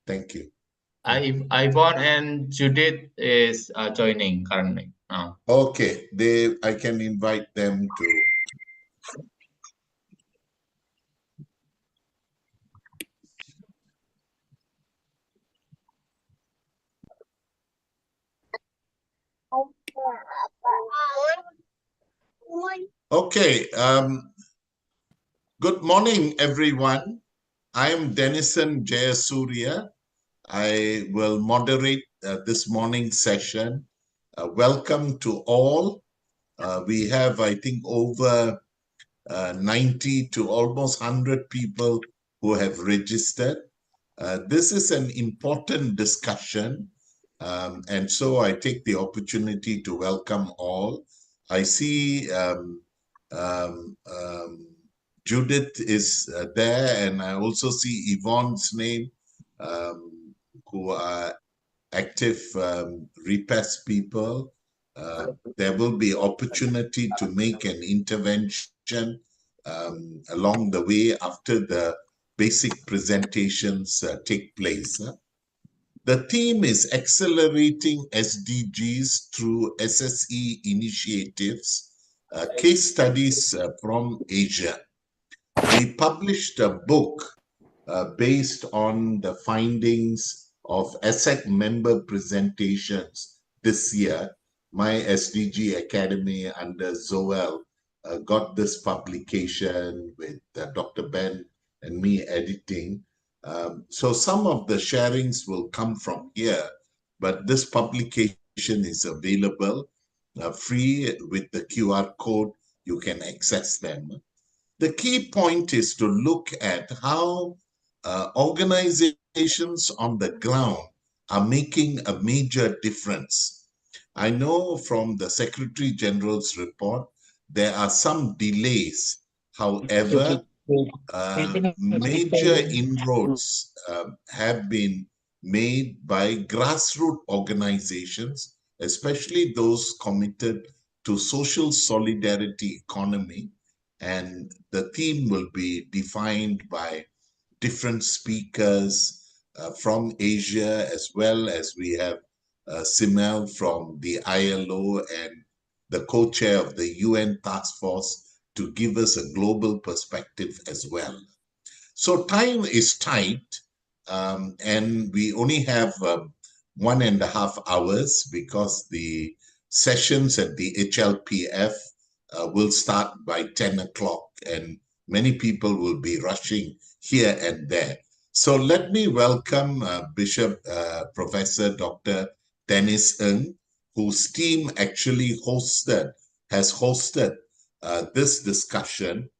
Thank you. Yvonne and Judith is joining currently now. Okay, I can invite them to. Okay, good morning, everyone. I am Denison Jayasuriya. I will moderate this morning's session. Welcome to all. We have, I think, over 90 to almost 100 people who have registered. This is an important discussion, and so I take the opportunity to welcome all. I see Judith is there, and I also see Yvonne's name, who are active REPAS people. There will be opportunity to make an intervention along the way after the basic presentations take place. The theme is accelerating SDGs through SSE initiatives, case studies from Asia. We published a book based on the findings of ASEC member presentations this year. My SDG Academy under Zoel got this publication with Dr. Ben and me editing. So some of the sharings will come from here, but this publication is available free with the QR code. You can access them. The key point is to look at how organizations on the ground are making a major difference. I know from the Secretary General's report, there are some delays. However, major inroads have been made by grassroots organizations, especially those committed to social solidarity economy. And the theme will be defined by different speakers from Asia, as well as we have Simel from the ILO and the co-chair of the UN task force to give us a global perspective as well. So time is tight, and we only have 1.5 hours because the sessions at the HLPF will start by 10 o'clock, and many people will be rushing here and there. So let me welcome Bishop Professor Dr. Dennis Ng, whose team actually has hosted this discussion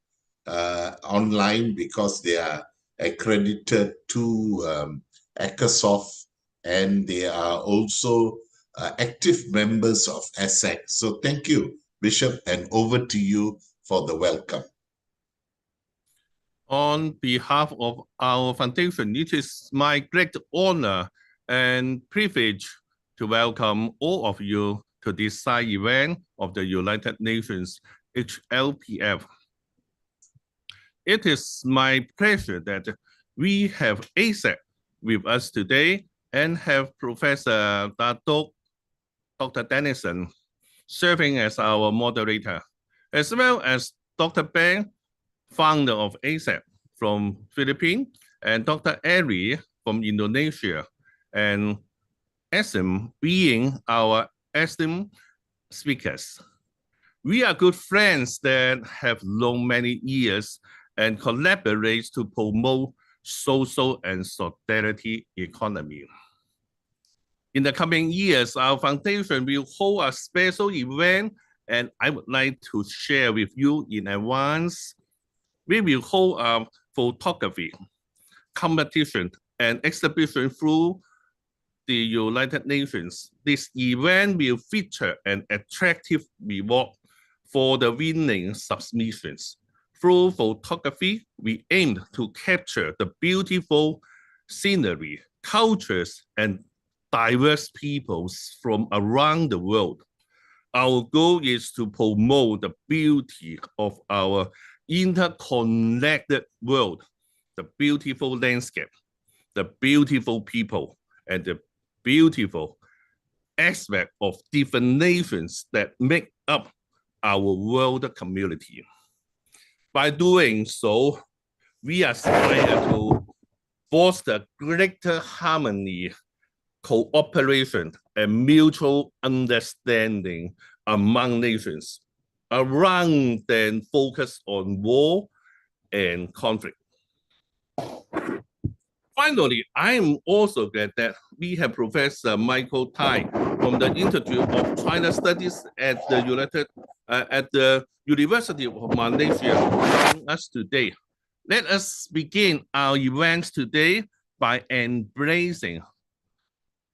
online because they are accredited to ECOSOC, and they are also active members of ASEC. So thank you, Bishop, and over to you for the welcome. On behalf of our foundation, it is my great honor and privilege to welcome all of you to this side event of the United Nations HLPF. It is my pleasure that we have ASEC with us today and have Professor Dr. Denison serving as our moderator, as well as Dr. Ben, founder of ASEC from Philippines, and Dr. Eri from Indonesia, and SM being our esteemed speakers. We are good friends that have known many years and collaborate to promote social and solidarity economy. In the coming years, our foundation will hold a special event, and I would like to share with you in advance. We will hold a photography competition and exhibition through the United Nations. This event will feature an attractive reward for the winning submissions. Through photography, we aim to capture the beautiful scenery, cultures, and diverse peoples from around the world. Our goal is to promote the beauty of our interconnected world, the beautiful landscape, the beautiful people and the beautiful aspect of different nations that make up our world community. By doing so, we aspire to foster greater harmony, cooperation, and mutual understanding among nations, rather than focus on war and conflict. Finally, I am also glad that we have Professor Michael Tai from the Institute of China Studies at the University of Malaysia joining us today. Let us begin our events today by embracing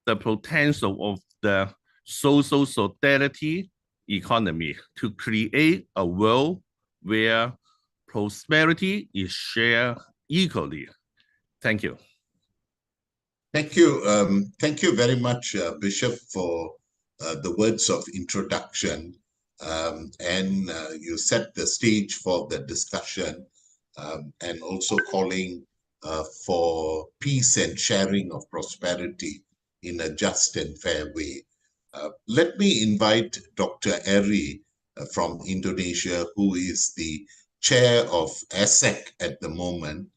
the potential of the social solidarity economy to create a world where prosperity is shared equally. Thank you. Thank you. Thank you very much, Bishop, for the words of introduction. And you set the stage for the discussion, and also calling for peace and sharing of prosperity in a just and fair way. Let me invite Dr. Eri from Indonesia, who is the chair of ASEC at the moment,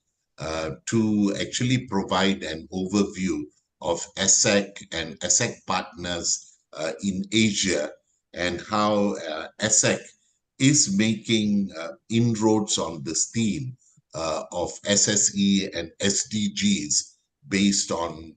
to actually provide an overview of ASEC and ASEC partners in Asia, and how ASEC is making inroads on this theme of SSE and SDGs based on,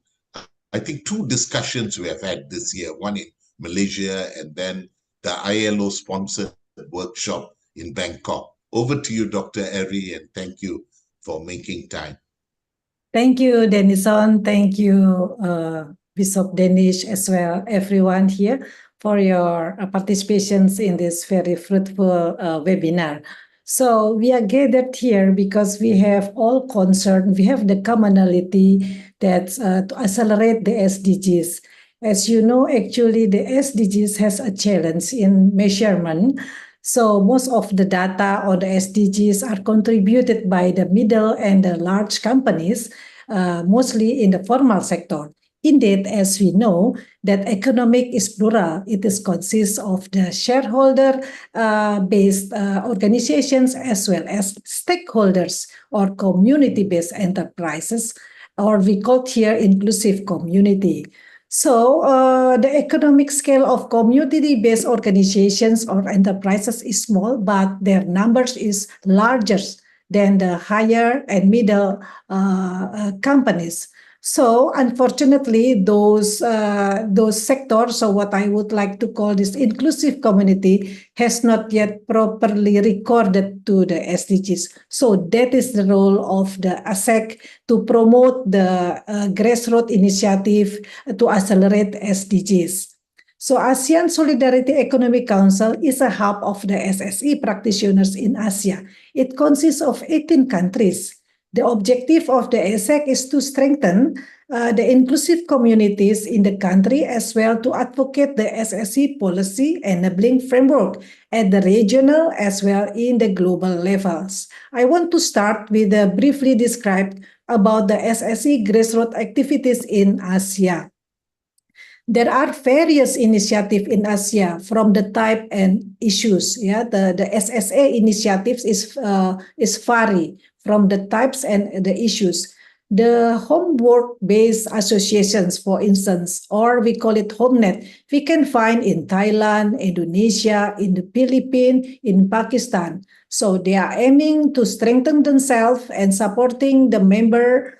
I think, two discussions we have had this year, one in Malaysia and then the ILO-sponsored workshop in Bangkok. Over to you, Dr. Eri, and thank you for making time. Thank you, Denison. Thank you, Bishop Danish, as well, everyone here, for your participations in this very fruitful webinar. So we are gathered here because we have all concerned, we have the commonality that to accelerate the SDGs. As you know, actually, the SDGs has a challenge in measurement. So most of the data on the SDGs are contributed by the middle and the large companies, mostly in the formal sector. Indeed, as we know, that economic is plural. It is consists of the shareholder-based organizations as well as stakeholders or community-based enterprises, or we call here inclusive community. So the economic scale of community-based organizations or enterprises is small, but their numbers is larger than the higher and middle companies. So unfortunately, those sectors, so what I would like to call this inclusive community, has not yet properly recorded to the SDGs. So that is the role of the ASEC to promote the grassroots initiative to accelerate SDGs. So ASEAN Solidarity Economic Council is a hub of the SSE practitioners in Asia. It consists of 18 countries. The objective of the ASEC is to strengthen the inclusive communities in the country, as well to advocate the SSE policy enabling framework at the regional as well in the global levels. I want to start with a briefly describe about the SSE grassroots activities in Asia. There are various initiatives in Asia from the type and issues. Yeah, the SSA initiatives is vary from the types and the issues. The homework-based associations, for instance, or we call it HomeNet, we can find in Thailand, Indonesia, in the Philippines, in Pakistan. So they are aiming to strengthen themselves and supporting the member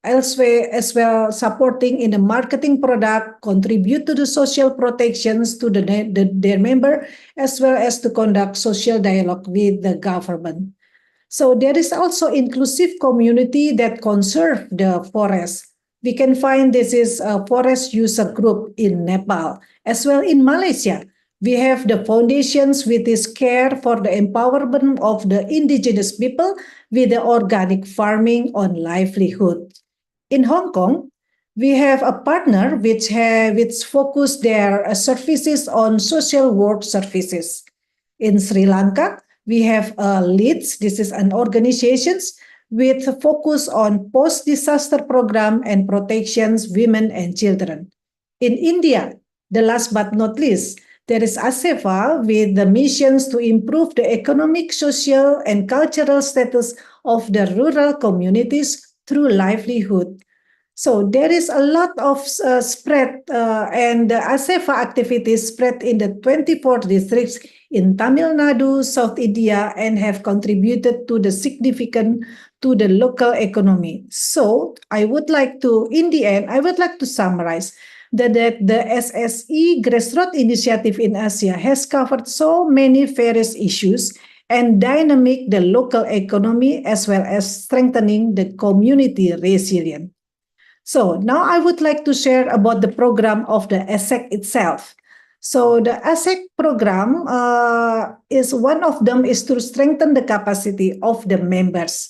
elsewhere as well, supporting in the marketing product, contribute to the social protections to their member, as well as to conduct social dialogue with the government. So there is also inclusive community that conserve the forest. We can find this is a forest user group in Nepal, as well in Malaysia. We have the foundations with this care for the empowerment of the indigenous people with the organic farming on livelihood. In Hong Kong, we have a partner which focus their services on social work services. In Sri Lanka, we have LEADS. This is an organization with a focus on post-disaster program and protections women and children. In India, the last but not least, there is ASEFA with the missions to improve the economic, social, and cultural status of the rural communities through livelihood. So there is a lot of spread and the ASEFA activities spread in the 24 districts in Tamil Nadu, South India, and have contributed to the significant to the local economy. So I would like to, in the end, I would like to summarize that the SSE grassroots initiative in Asia has covered so many various issues and dynamic the local economy as well as strengthening the community resilience. So now I would like to share about the program of the ASEC itself. So the ASEC program is one of them is to strengthen the capacity of the members.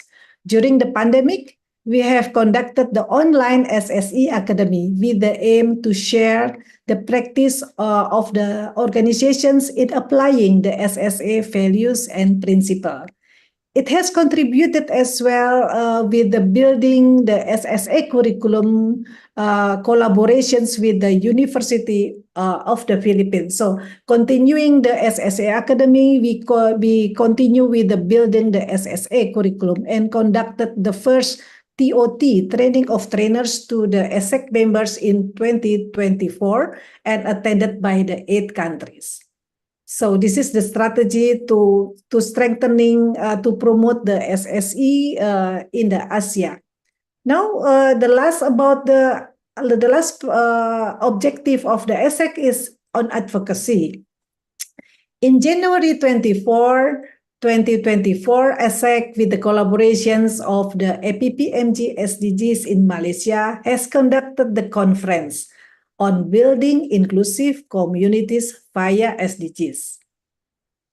During the pandemic, we have conducted the online SSE Academy with the aim to share the practice of the organizations in applying the SSA values and principles. It has contributed as well with the building the SSA curriculum collaborations with the University of the Philippines. So continuing the SSA Academy, we continue with the building the SSA curriculum and conducted the first TOT, training of trainers to the ASEC members in 2024 and attended by the 8 countries. So this is the strategy to strengthening, to promote the SSE in the Asia. Now, the last objective of the ASEC is on advocacy. In January 2024, ASEC with the collaborations of the APPMG SDGs in Malaysia has conducted the conference on building inclusive communities via SDGs.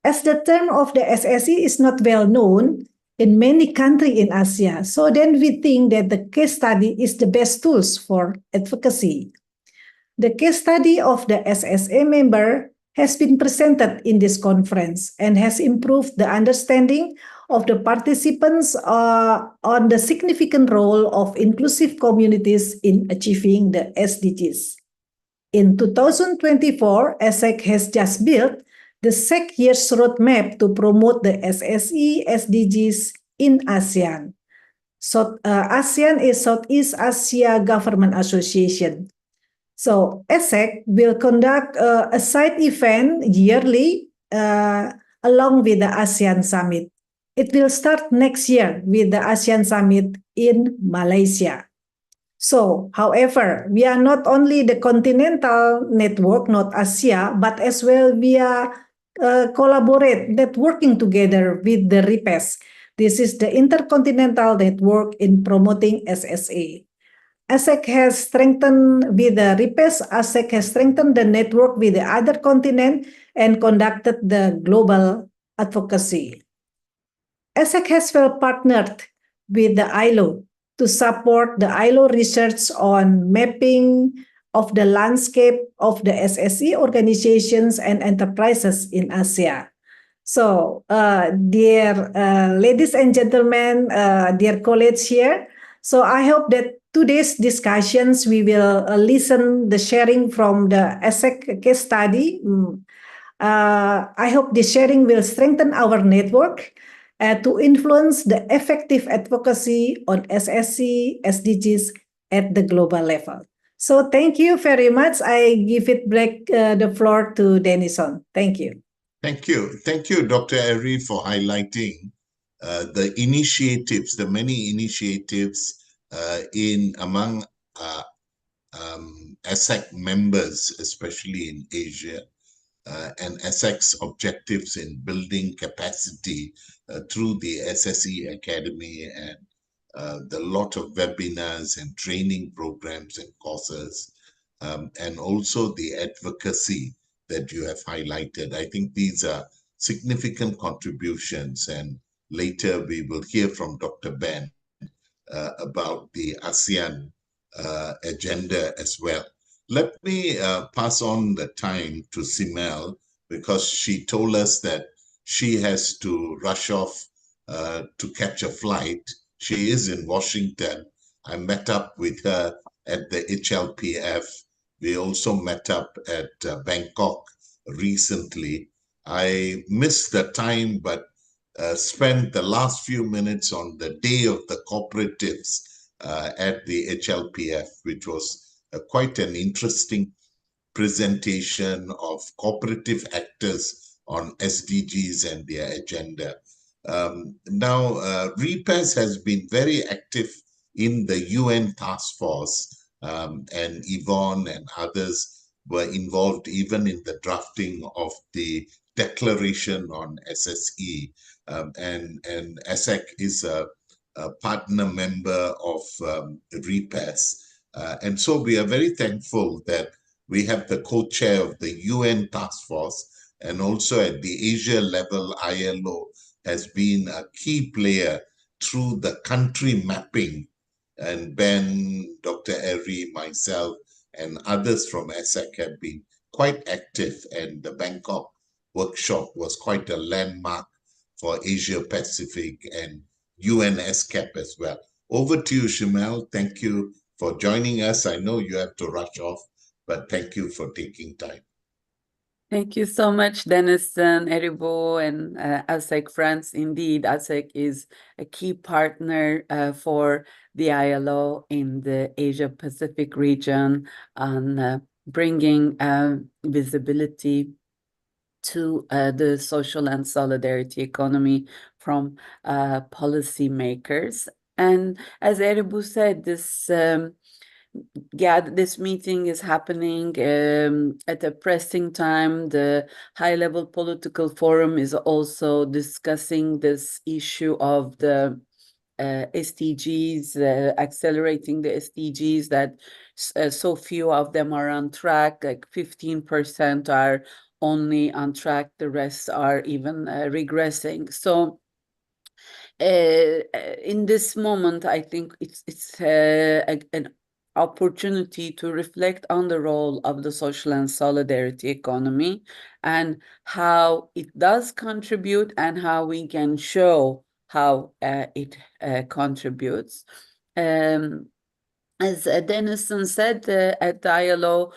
As the term of the SSE is not well known in many countries in Asia, so then we think that the case study is the best tools for advocacy. The case study of the SSA member has been presented in this conference and has improved the understanding of the participants on the significant role of inclusive communities in achieving the SDGs. In 2024, ASEC has just built the SEC Year's Roadmap to promote the SSE SDGs in ASEAN. So ASEAN is Southeast Asia Government Association. So ASEC will conduct a side event yearly along with the ASEAN Summit. It will start next year with the ASEAN Summit in Malaysia. So, however, we are not only the continental network, not Asia, but as well we are networking together with the RIPES. This is the Intercontinental Network in promoting SSA. ASEC has strengthened with the RIPES, ASEC has strengthened the network with the other continent and conducted the global advocacy. ASEC has well partnered with the ILO to support the ILO research on mapping of the landscape of the SSE organizations and enterprises in Asia. So, dear ladies and gentlemen, dear colleagues here, so I hope that today's discussions, we will listen the sharing from the ASEC case study. I hope this sharing will strengthen our network to influence the effective advocacy on SSE SDGs at the global level. So thank you very much. I give it back the floor to Denison. Thank you. Thank you. Thank you, Dr. Eri, for highlighting the initiatives, the many initiatives among ASEC members, especially in Asia, and ASEC's objectives in building capacity through the SSE Academy and the lot of webinars and training programs and courses, and also the advocacy that you have highlighted. I think these are significant contributions, and later we will hear from Dr. Ben about the ASEAN agenda as well. Let me pass on the time to Simel, because she told us that she has to rush off to catch a flight she is in Washington. I met up with her at the HLPF. We also met up at Bangkok recently. I missed the time, but spent the last few minutes on the day of the cooperatives at the HLPF, which was quite an interesting presentation of cooperative actors on SDGs and their agenda. Now, REPAS has been very active in the UN task force, and Yvonne and others were involved even in the drafting of the declaration on SSE. And ASEC is a partner member of REPAS. And so we are very thankful that we have the co-chair of the UN task force, and also at the Asia level, ILO has been a key player through the country mapping. And Ben, Dr. Eri, myself, and others from ASEC have been quite active, and the Bangkok workshop was quite a landmark for Asia Pacific and UN SCAP as well. Over to you, Shimel. Thank you for joining us. I know you have to rush off, but thank you for taking time. Thank you so much, Dennis and Eribo and ASEC France. Indeed, ASEC is a key partner for the ILO in the Asia-Pacific region on bringing visibility to the social and solidarity economy from policymakers. And as Eribo said, this meeting is happening at a pressing time. The high-level political forum is also discussing this issue of the SDGs, accelerating the SDGs, that so few of them are on track, like 15% are only on track, the rest are even regressing. So in this moment, I think it's an opportunity to reflect on the role of the social and solidarity economy and how it does contribute and how we can show how it contributes. As Dennison said, at ILO,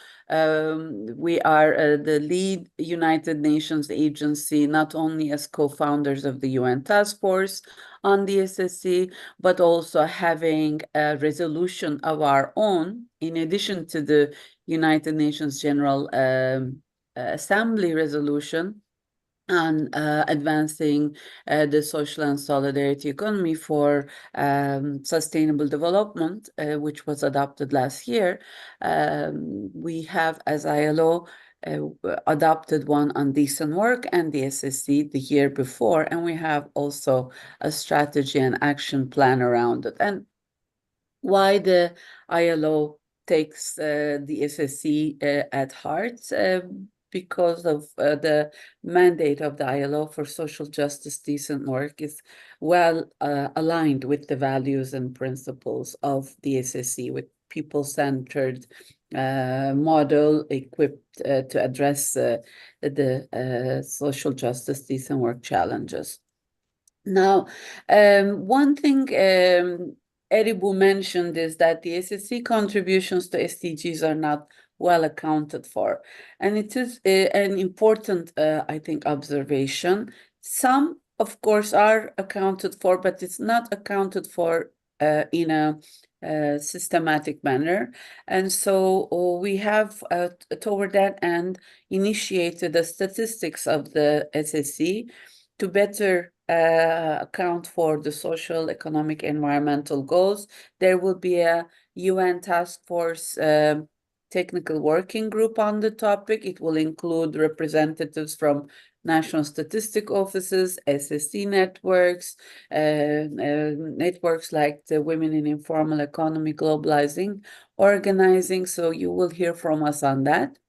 we are the lead United Nations agency, not only as co-founders of the UN Task Force on the SSE, but also having a resolution of our own, in addition to the United Nations General Assembly resolution on advancing the social and solidarity economy for sustainable development, which was adopted last year. We have, as ILO, adopted one on decent work and the SSE the year before, and we have also a strategy and action plan around it. And why the ILO takes the SSE at heart? Because of the mandate of the ILO for social justice, decent work is well aligned with the values and principles of the SSE, with people-centered model equipped to address the social justice, decent work challenges. Now, one thing Eribu mentioned is that the SSE contributions to SDGs are not well accounted for. And it is an important, I think, observation. Some, of course, are accounted for, but it's not accounted for in a systematic manner. And so we have, toward that end, initiated the statistics of the SSE to better account for the social, economic, environmental goals. There will be a UN task force technical working group on the topic. It will include representatives from national statistic offices, SSE networks, networks like the Women in Informal Economy Globalizing Organizing. So you will hear from us on that.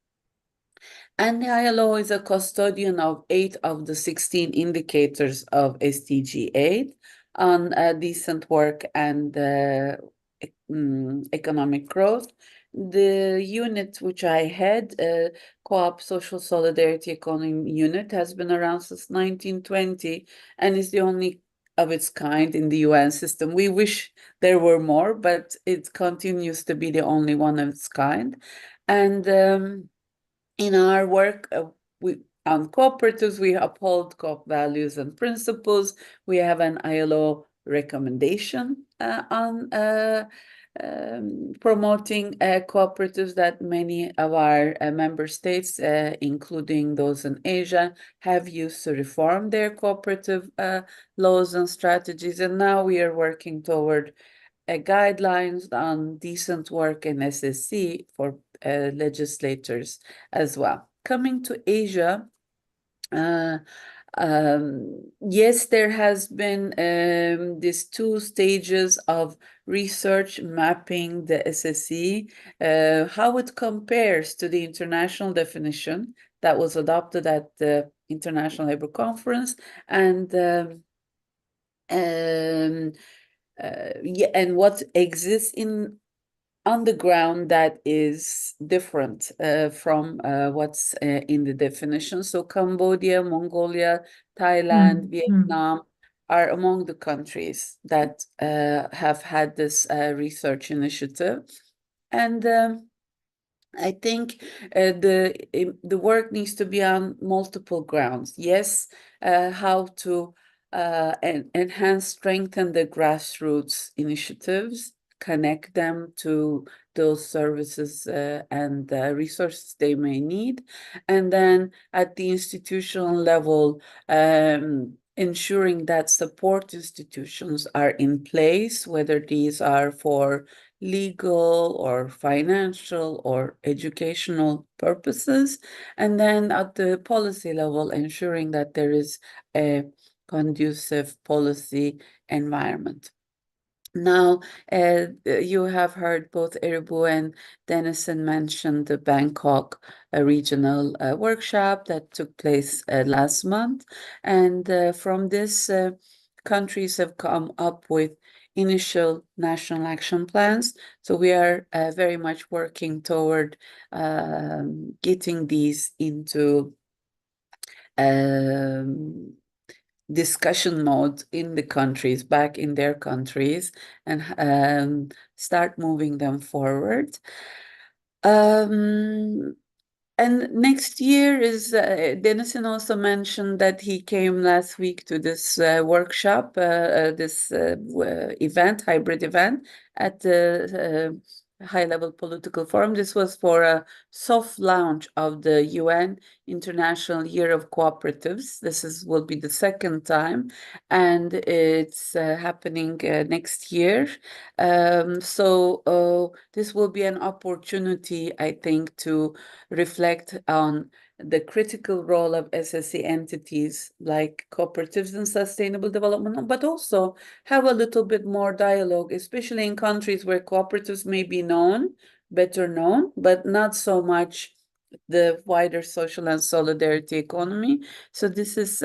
And the ILO is a custodian of 8 of the 16 indicators of SDG 8 on decent work and economic growth. The unit which I had, Co-op Social Solidarity Economy Unit, has been around since 1920 and is the only of its kind in the UN system. We wish there were more, but it continues to be the only one of its kind. And in our work on cooperatives, we uphold COP values and principles. We have an ILO recommendation on promoting cooperatives that many of our member states, including those in Asia, have used to reform their cooperative laws and strategies. And now we are working toward guidelines on decent work in SSE for legislators as well. Coming to Asia, yes, there has been these 2 stages of research mapping the SSE, how it compares to the international definition that was adopted at the International Labour Conference, and and what exists on the ground that is different from what's in the definition. So Cambodia, Mongolia, Thailand, Vietnam are among the countries that have had this research initiative. And I think the work needs to be on multiple grounds. Yes, how to enhance, strengthen the grassroots initiatives, connect them to those services and resources they may need. And then at the institutional level, ensuring that support institutions are in place, whether these are for legal or financial or educational purposes. And then at the policy level, ensuring that there is a conducive policy environment. Now, you have heard both Eribu and Dennison mention the Bangkok regional workshop that took place last month. And from this, countries have come up with initial national action plans. So we are very much working toward getting these into discussion mode in the countries, back in their countries, and start moving them forward. And next year is, Dennison also mentioned that he came last week to this workshop, this event, hybrid event at the high-level political forum. This was for a soft launch of the UN International Year of Cooperatives. This will be the second time, and it's happening next year. So this will be an opportunity, I think, to reflect on the critical role of SSE entities like cooperatives in sustainable development, but also have a little bit more dialogue, especially in countries where cooperatives may be better known, but not so much the wider social and solidarity economy. So this is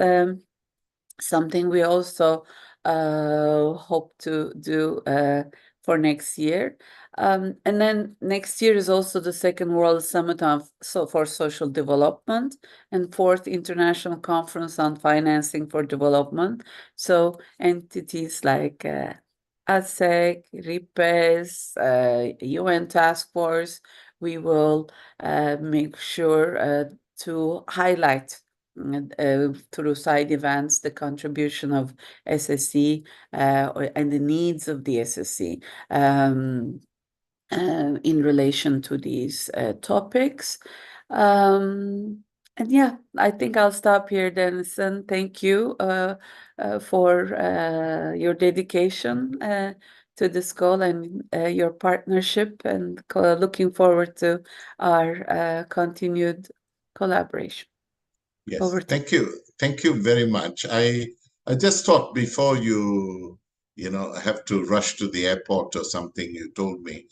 something we also hope to do for next year. And then next year is also the Second World Summit for Social Development and 4th International Conference on Financing for Development. So entities like ASEC, RIPES, UN Task Force, we will make sure to highlight through side events the contribution of SSE and the needs of the SSE in relation to these topics. And yeah, I think I'll stop here, Dennison. Thank you for your dedication to this goal and your partnership, and looking forward to our continued collaboration. Yes, Over to thank you. Thank you very much. I just thought before you have to rush to the airport or something, you told me.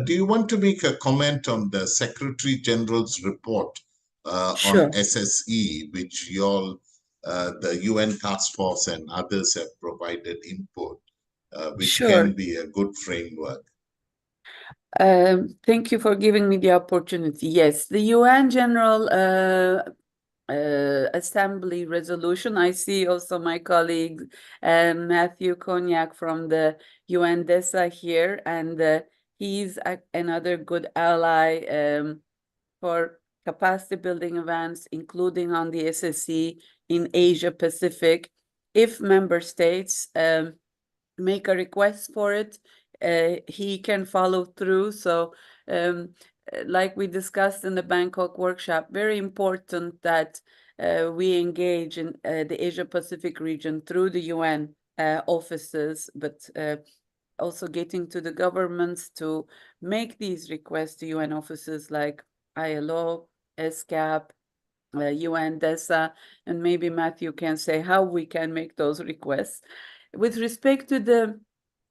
Do you want to make a comment on the Secretary General's report Sure. on SSE, which you all, the UN Task Force and others have provided input, which Sure. can be a good framework? Thank you for giving me the opportunity. Yes, the UN General Assembly resolution. I see also my colleague Matthew Cognac from the UNDESA here, and he's another good ally for capacity building events, including on the SSE in Asia Pacific. If member states make a request for it, he can follow through. So like we discussed in the Bangkok workshop, very important that we engage in the Asia Pacific region through the UN offices, but also getting to the governments to make these requests to UN offices like ILO, SCAP, UNDESA, and maybe Matthew can say how we can make those requests. With respect to the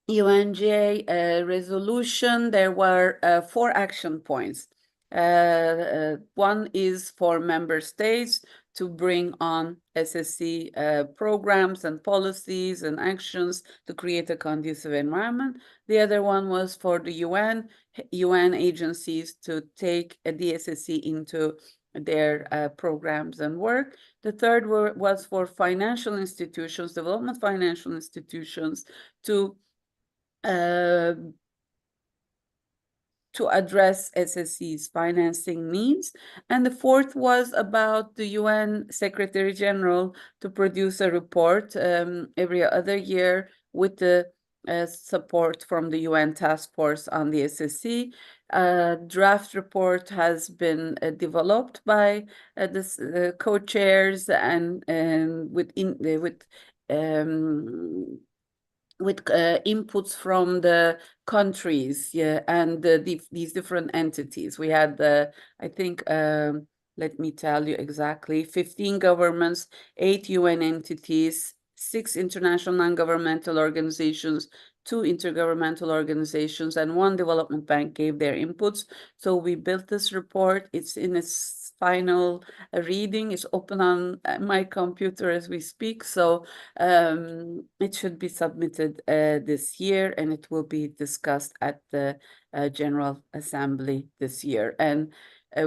UNGA resolution, there were 4 action points. One is for member states to bring on SSE programs and policies and actions to create a conducive environment. The other one was for the UN agencies to take the SSE into their programs and work. The third was for financial institutions, development financial institutions, to address SSE's financing needs. And the fourth was about the UN Secretary General to produce a report every other year with the support from the UN Task Force on the SSE. A draft report has been developed by the co-chairs and with inputs from the countries, and these different entities. We had I think, let me tell you exactly, 15 governments, 8 UN entities, 6 international non-governmental organizations, 2 intergovernmental organizations, and 1 development bank gave their inputs. So we built this report. It's in its final reading. It's open on my computer as we speak. So it should be submitted this year, and it will be discussed at the General Assembly this year. And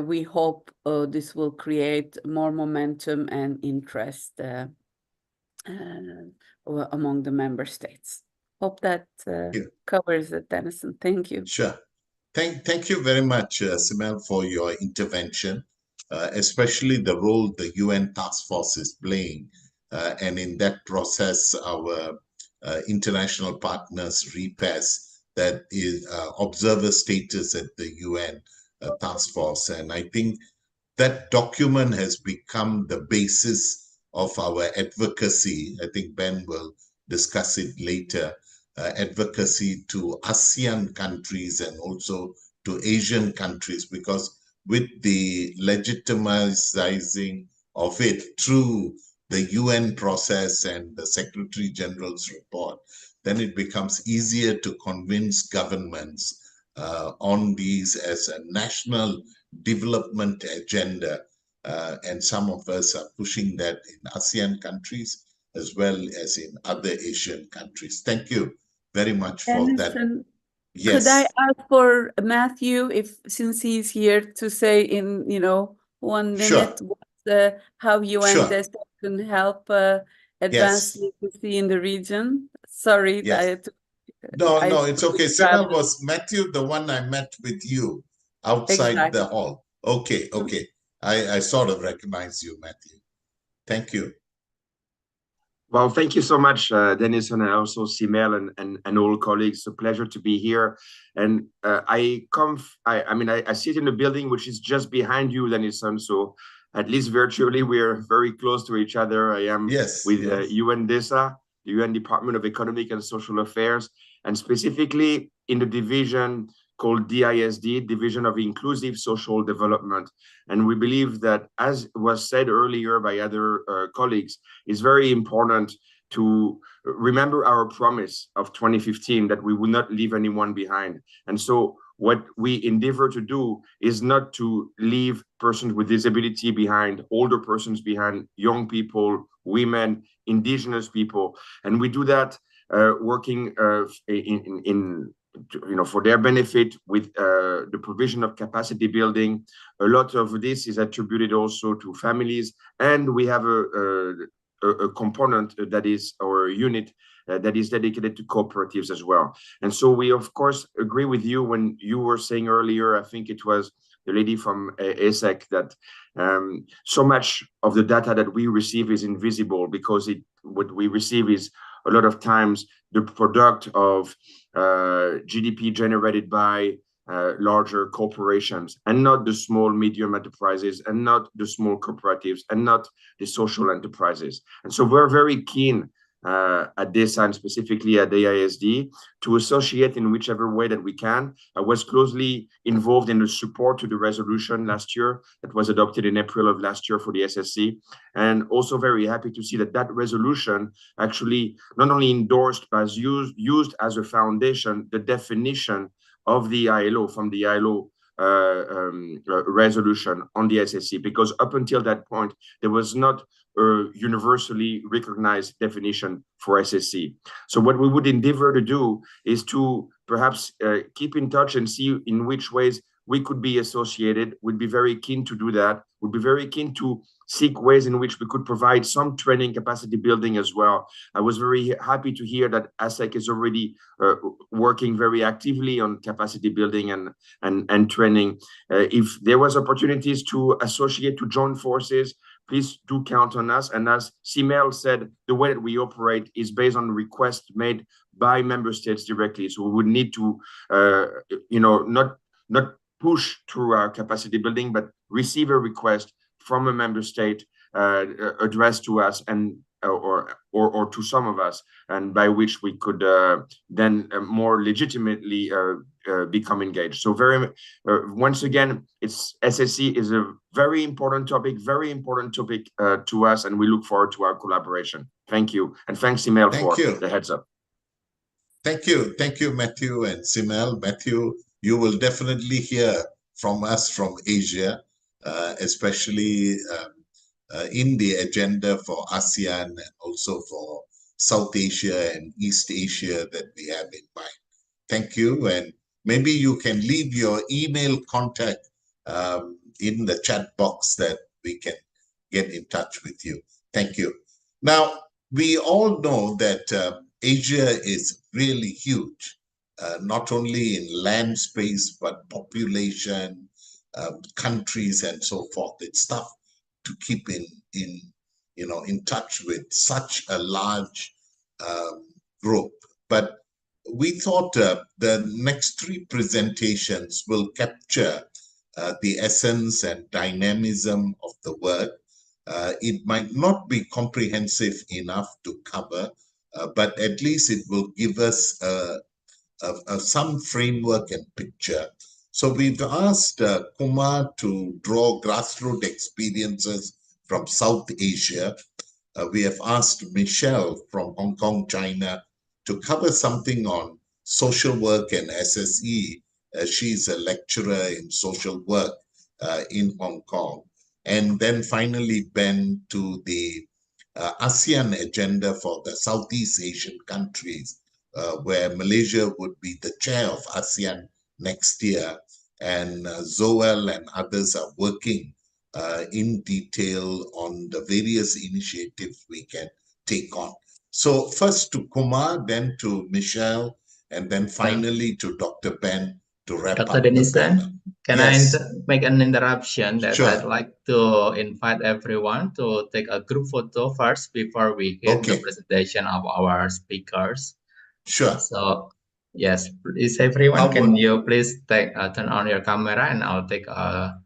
we hope this will create more momentum and interest among the member states. Hope that covers it, Denison. Thank you. Sure. Thank you very much, Simel, for your intervention, especially the role the UN Task Force is playing. And in that process, our international partners, REPAS, that is observer status at the UN Task Force. And I think that document has become the basis of our advocacy. I think Ben will discuss it later. Advocacy to ASEAN countries and also to Asian countries, because with the legitimizing of it through the UN process and the Secretary General's report, then it becomes easier to convince governments on these as a national development agenda. And some of us are pushing that in ASEAN countries as well as in other Asian countries. Thank you very much for that. Yes. Could I ask for Matthew, since he's here, to say in 1 minute how UNDESA can help advance literacy in the region? Sorry. Yes. No, it's okay. Simel, was Matthew the one I met with you outside the hall? Okay. I sort of recognize you, Matthew. Thank you. Well, thank you so much, Denison, and also Simel and all colleagues. It's a pleasure to be here. And I sit in a building which is just behind you, Denison. So at least virtually, we're very close to each other. I am with UNDESA, the UN Department of Economic and Social Affairs, and specifically in the division called DISD, Division of Inclusive Social Development. And we believe that, as was said earlier by other colleagues, it's very important to remember our promise of 2015 that we would not leave anyone behind. And so what we endeavor to do is not to leave persons with disability behind, older persons behind, young people, women, indigenous people. And we do that working for their benefit with the provision of capacity building. A lot of this is attributed also to families, and we have a component that is, or a unit that is dedicated to cooperatives as well. And so we, of course, agree with you when you were saying earlier, I think it was the lady from ESEC, that so much of the data that we receive is invisible, because what we receive is a lot of times the product of GDP generated by larger corporations, and not the small, medium enterprises, and not the small cooperatives, and not the social enterprises. And so we're very keen at this and specifically at the ISD to associate in whichever way that we can. I was closely involved in the support to the resolution last year that was adopted in April of last year for the SSE, and also very happy to see that resolution actually not only endorsed but used as a foundation the definition of the ILO, from the ILO resolution on the SSE, because up until that point there was not a universally recognized definition for SSE. So what we would endeavor to do is to perhaps keep in touch and see in which ways we could be associated. We'd be very keen to do that. We'd be very keen to seek ways in which we could provide some training, capacity building as well. I was very happy to hear that ASEC is already working very actively on capacity building and training. If there was opportunities to associate, to join forces, please do count on us. And as Simel said, the way that we operate is based on requests made by member states directly. So we would need to, not push through our capacity building, but receive a request from a member state addressed to us, and or to some of us, and by which we could then more legitimately become engaged. So once again, SSE is a very important topic to us, and we look forward to our collaboration. Thank you, and thanks, Simel, for the heads up. Thank you, Matthew and Simel. Matthew, you will definitely hear from us from Asia, especially in the agenda for ASEAN and also for South Asia and East Asia that we have in mind. Thank you. And maybe you can leave your email contact in the chat box that we can get in touch with you. Thank you. Now, we all know that Asia is really huge, not only in land space, but population, countries, and so forth. It's tough to keep in touch with such a large group. But we thought the next three presentations will capture the essence and dynamism of the work. It might not be comprehensive enough to cover, but at least it will give us some framework and picture. So we've asked Kumar to draw grassroots experiences from South Asia. We have asked Michelle from Hong Kong, China, to cover something on social work and SSE. She's a lecturer in social work in Hong Kong. And then finally, Ben, to the ASEAN agenda for the Southeast Asian countries, where Malaysia would be the chair of ASEAN next year. And Zoel and others are working in detail on the various initiatives we can take on. So first to Kumar, then to Michelle, and then finally to Dr. Ben to wrap up. Dr. Denison, can Yes. I make an interruption that Sure. I'd like to invite everyone to take a group photo first before we hit the presentation of our speakers. Sure. So yes, please everyone, can you please turn on your camera and I'll take a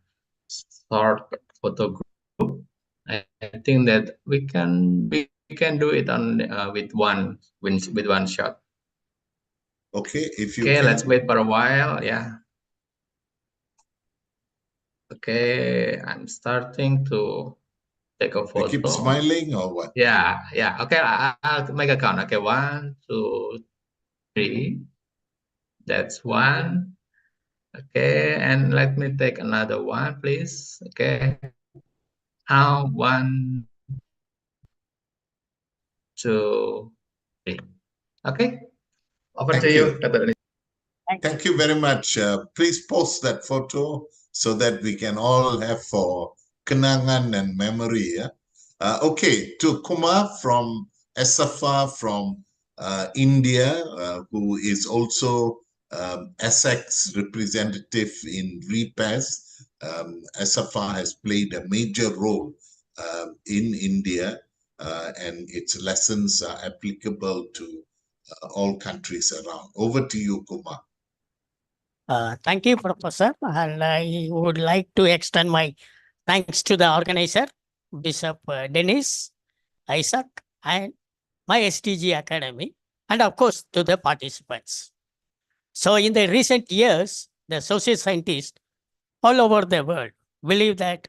short photo group. I think that we can do it on with one shot. Okay, if you can. can. Let's wait for a while. Yeah. Okay, I'm starting to take a photo. You keep smiling or what? Yeah. Okay, I'll make a count. Okay, 1, 2, 3. That's one. Okay, and let me take another one, please. Okay. Now 1, 2, 3. Okay. Over to you, Dr. Thank you very much. Please post that photo so that we can all have for kenangan and memory. Yeah? Okay, to Kumar from SFA from India, who is also Essex representative in repairs. SFA has played a major role in India, and its lessons are applicable to all countries around. Over to you, Kumar. Thank you, Professor. And I would like to extend my thanks to the organizer, Bishop Dennis, Isaac, and my SDG Academy, and of course to the participants. So in the recent years, the social scientists all over the world believe that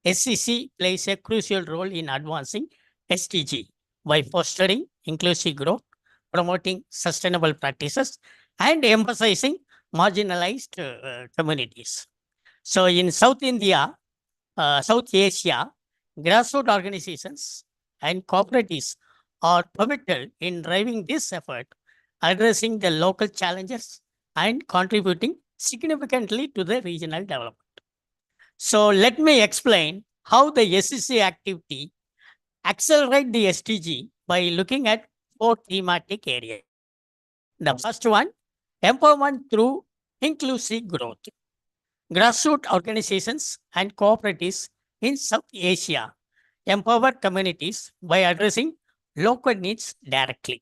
SCC plays a crucial role in advancing SDG by fostering inclusive growth, promoting sustainable practices, and emphasizing marginalized communities. So in South India, South Asia, grassroots organizations and cooperatives are pivotal in driving this effort, addressing the local challenges and contributing significantly to the regional development. So let me explain how the SSE activity accelerate the SDG by looking at 4 thematic areas. The first one, empowerment through inclusive growth. Grassroots organizations and cooperatives in South Asia empower communities by addressing local needs directly.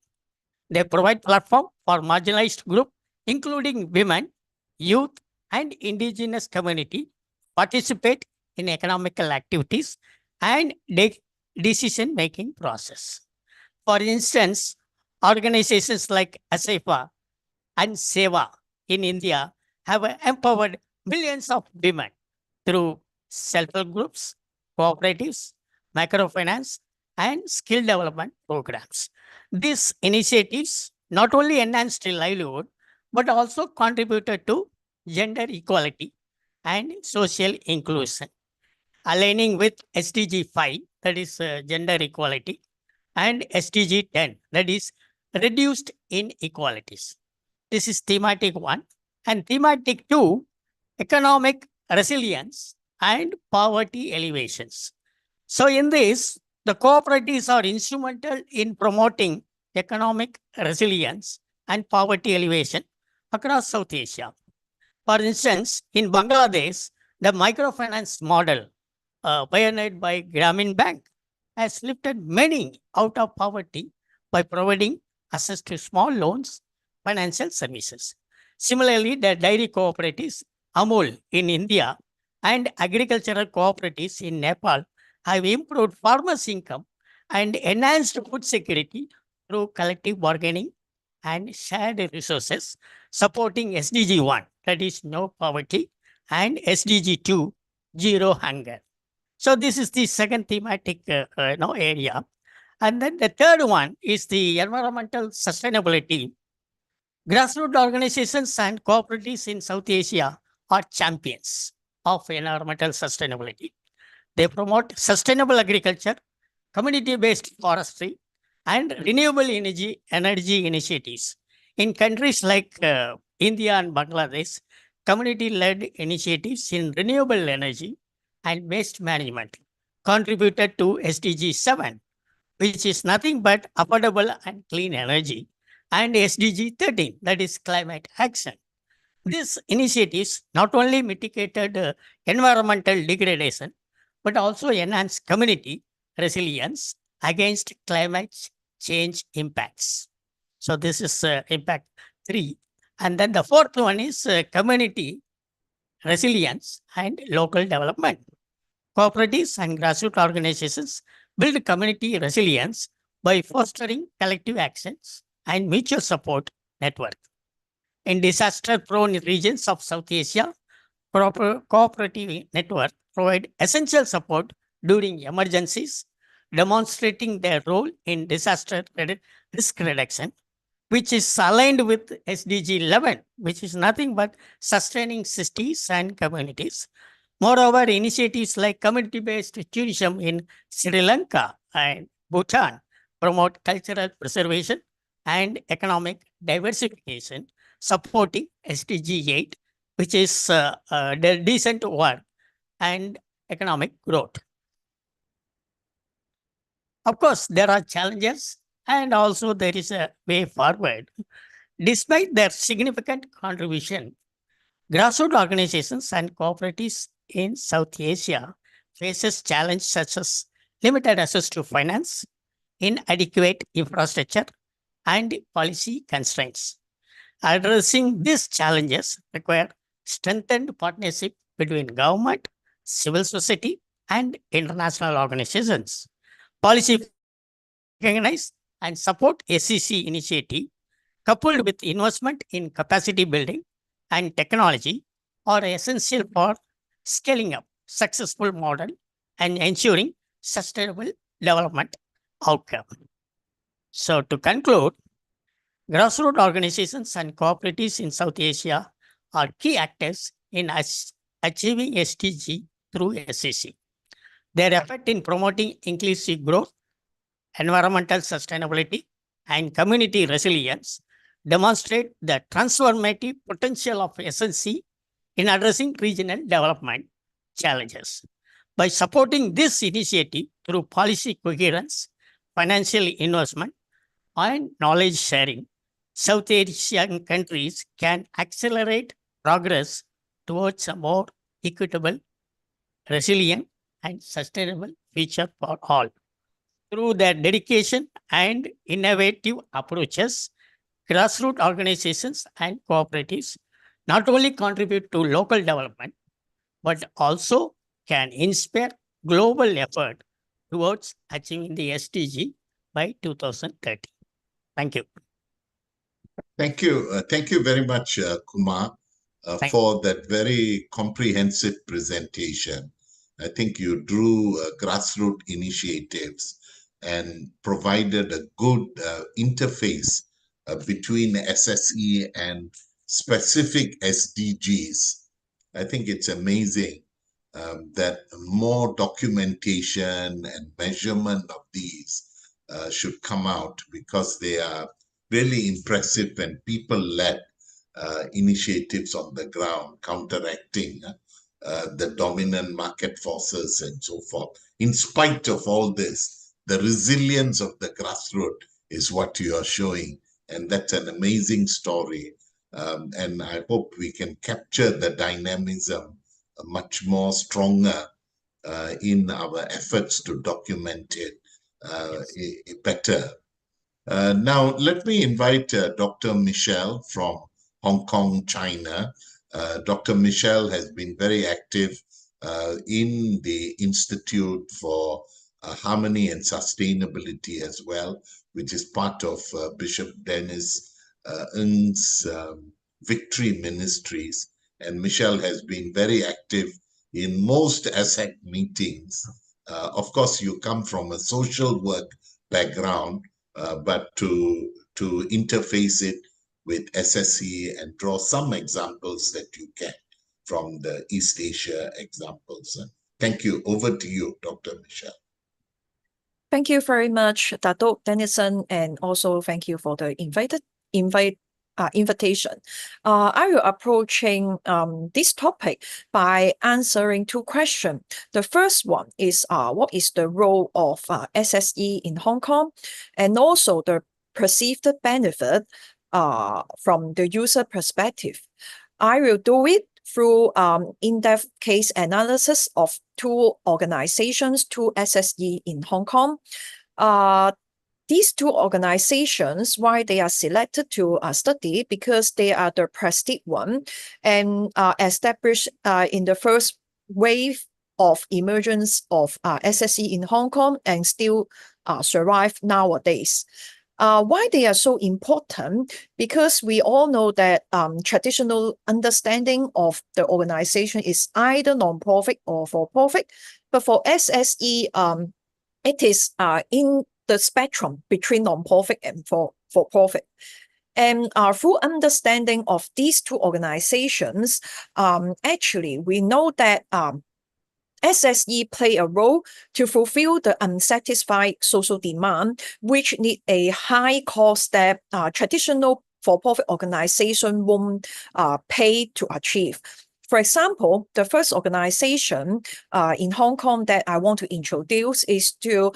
They provide platform for marginalized groups, including women, youth, and indigenous community, participate in economical activities and decision-making process. For instance, organizations like ASEFA and SEVA in India have empowered millions of women through self-help groups, cooperatives, microfinance, and skill development programs. These initiatives not only enhanced their livelihood, but also contributed to gender equality and social inclusion, aligning with SDG 5, that is gender equality, and SDG 10, that is reduced inequalities. This is thematic 1. And thematic 2, economic resilience and poverty elevations. So in this, the cooperatives are instrumental in promoting economic resilience and poverty elevation across South Asia. For instance, in Bangladesh, the microfinance model pioneered by Grameen Bank has lifted many out of poverty by providing access to small loans, financial services. Similarly, the dairy cooperatives, Amul in India, and agricultural cooperatives in Nepal have improved farmers' income and enhanced food security through collective bargaining and shared resources, supporting SDG 1, that is no poverty, and SDG 2, zero hunger. So this is the second thematic area. And then the third one is the environmental sustainability. Grassroots organizations and cooperatives in South Asia are champions of environmental sustainability. They promote sustainable agriculture, community-based forestry, and renewable energy initiatives. In countries like India and Bangladesh, community-led initiatives in renewable energy and waste management contributed to SDG 7, which is nothing but affordable and clean energy, and SDG 13, that is climate action. These initiatives not only mitigated environmental degradation, but also enhanced community resilience against climate change impacts. So this is impact 3. And then the fourth one is community resilience and local development. Cooperatives and grassroots organizations build community resilience by fostering collective actions and mutual support network. In disaster-prone regions of South Asia, cooperative networks provide essential support during emergencies, demonstrating their role in disaster risk reduction, which is aligned with SDG 11, which is nothing but sustaining cities and communities. Moreover, initiatives like community-based tourism in Sri Lanka and Bhutan promote cultural preservation and economic diversification, supporting SDG 8, which is the decent work and economic growth. Of course, there are challenges and also there is a way forward. Despite their significant contribution, grassroots organizations and cooperatives in South Asia faces challenges such as limited access to finance, inadequate infrastructure, and policy constraints. Addressing these challenges require strengthened partnership between government, civil society, and international organizations. Policy recognize and support SEC initiative coupled with investment in capacity building and technology are essential for scaling up successful model and ensuring sustainable development outcome. So to conclude, grassroots organizations and cooperatives in South Asia are key actors in achieving SDG through SSE. Their effort in promoting inclusive growth, environmental sustainability, and community resilience demonstrate the transformative potential of SSE in addressing regional development challenges. By supporting this initiative through policy coherence, financial investment, and knowledge sharing, South Asian countries can accelerate progress towards a more equitable, resilient, and sustainable future for all. Through their dedication and innovative approaches, grassroots organizations and cooperatives not only contribute to local development, but also can inspire global effort towards achieving the SDG by 2030. Thank you. Thank you. Thank you very much, Kumar, for that very comprehensive presentation. I think you drew grassroots initiatives and provided a good interface between SSE and specific SDGs. I think it's amazing that more documentation and measurement of these should come out, because they are really impressive and people-led initiatives on the ground, counteracting the dominant market forces and so forth. In spite of all this, the resilience of the grassroots is what you are showing, and that's an amazing story. And I hope we can capture the dynamism much more stronger in our efforts to document it better. Now, let me invite Dr. Michelle from Hong Kong, China. Dr. Michelle has been very active in the Institute for Harmony and Sustainability as well, which is part of Bishop Dennis Ng's Victory Ministries. And Michelle has been very active in most ASEC meetings. Of course, you come from a social work background, but to interface it with SSE and draw some examples that you get from the East Asia examples. Thank you. Over to you, Dr. Michelle. Thank you very much, Dato' Dennison, and also thank you for the invitation. I will approaching this topic by answering two questions. The first one is what is the role of SSE in Hong Kong, and also the perceived benefit from the user perspective. I will do it through in-depth case analysis of two organizations, two SSE in Hong Kong. These two organizations, why they are selected to study, because they are the prestige one and established in the first wave of emergence of SSE in Hong Kong and still survive nowadays. Why they are so important? Because we all know that traditional understanding of the organization is either non-profit or for-profit. But for SSE, it is in the spectrum between non-profit and for-profit. And our full understanding of these two organizations, actually, we know that SSE play a role to fulfill the unsatisfied social demand, which need a high cost that traditional for-profit organization won't pay to achieve. For example, the first organization in Hong Kong that I want to introduce is to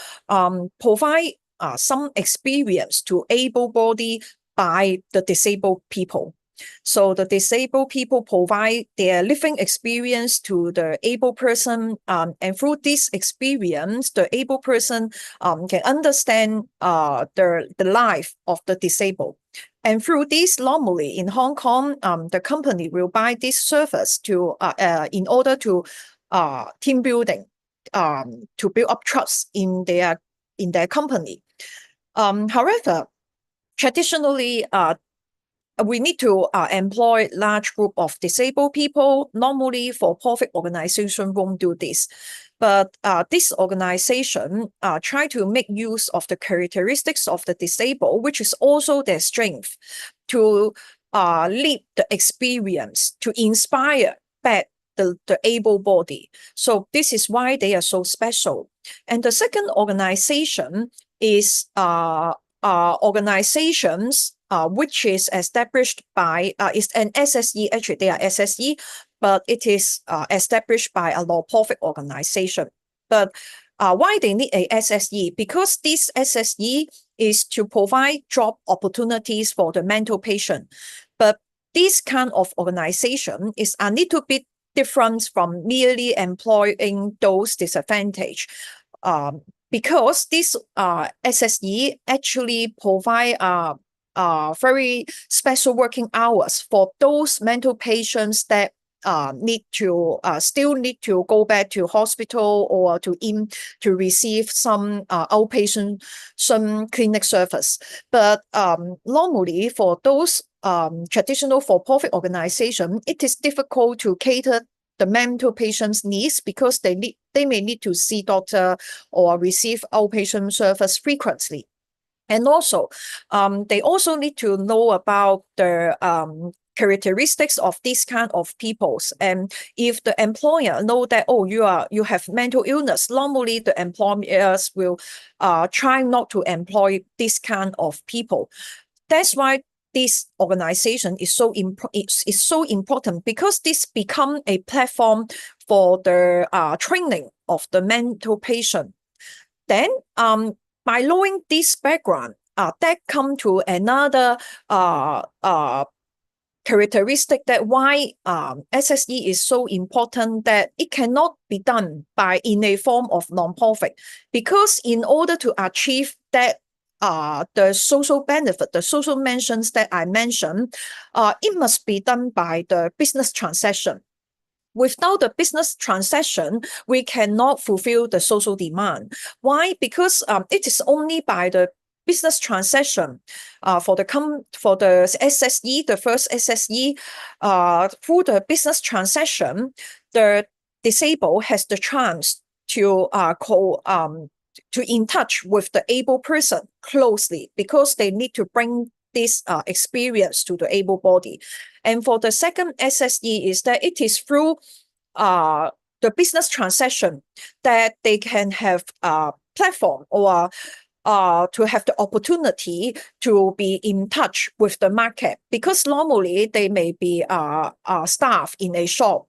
provide some experience to able-bodied by the disabled people. So the disabled people provide their living experience to the able person, and through this experience, the able person can understand the life of the disabled. And through this, normally in Hong Kong, the company will buy this service to in order to team building, to build up trust in their company. However, traditionally, we need to employ large group of disabled people. Normally, for-profit organization won't do this. But this organization try to make use of the characteristics of the disabled, which is also their strength, to lead the experience, to inspire back the able body. So this is why they are so special. And the second organization is organizations which is established by, is an SSE, actually they are SSE, but it is established by a non-profit organization. But why they need a SSE? Because this SSE is to provide job opportunities for the mental patient. But this kind of organization is a little bit different from merely employing those disadvantaged. Because this SSE actually provide very special working hours for those mental patients that still need to go back to hospital or to receive some outpatient, some clinic service. But normally for those traditional for-profit organization, it is difficult to cater the mental patient's needs because they may need to see doctor or receive outpatient service frequently. And also, they also need to know about the characteristics of this kind of peoples. And if the employer know that, oh, you have mental illness, normally the employers will try not to employ this kind of people. That's why this organization is so important, because this become a platform for the training of the mental patient. Then, by knowing this background, that come to another characteristic that why SSE is so important, that it cannot be done in a form of non-profit, because in order to achieve that the social benefit, the social mentions that I mentioned, it must be done by the business transaction. Without the business transaction, we cannot fulfill the social demand. Why? Because it is only by the business transaction for the SSE, the first SSE, through the business transaction, the disabled has the chance to in touch with the able person closely, because they need to bring this experience to the able body. And for the second SSE is that it is through the business transaction that they can have a platform or to have the opportunity to be in touch with the market, because normally they may be staff in a shop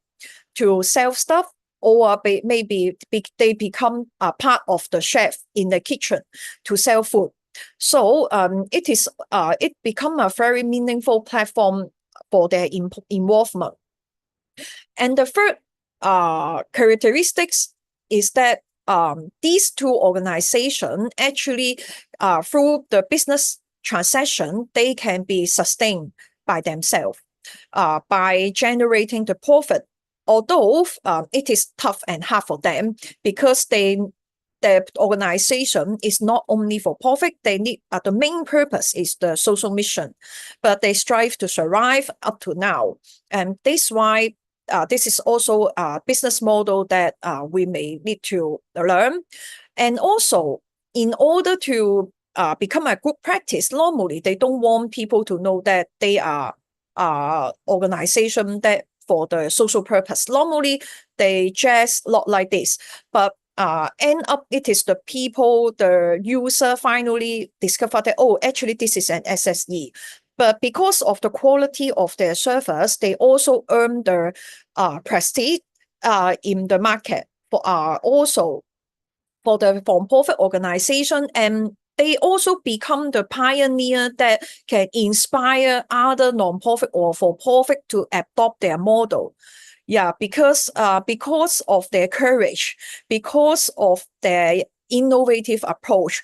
to sell stuff, or maybe they become a part of the chef in the kitchen to sell food. So it become a very meaningful platform for their involvement. And the third characteristics is that these two organizations actually, through the business transaction, they can be sustained by themselves by generating the profit. Although it is tough and hard for them, because the organization is not only for profit, they need the main purpose is the social mission, but they strive to survive up to now. And this is why this is also a business model that we may need to learn. And also, in order to become a good practice, normally they don't want people to know that they are organization that for the social purpose. Normally, they just not like this, but end up it is the people, the user finally discover that, oh, actually this is an SSE. but because of the quality of their service, they also earn the prestige in the market for also for the for-profit organization, and they also become the pioneer that can inspire other non-profit or for-profit to adopt their model. Yeah, because of their courage, because of their innovative approach,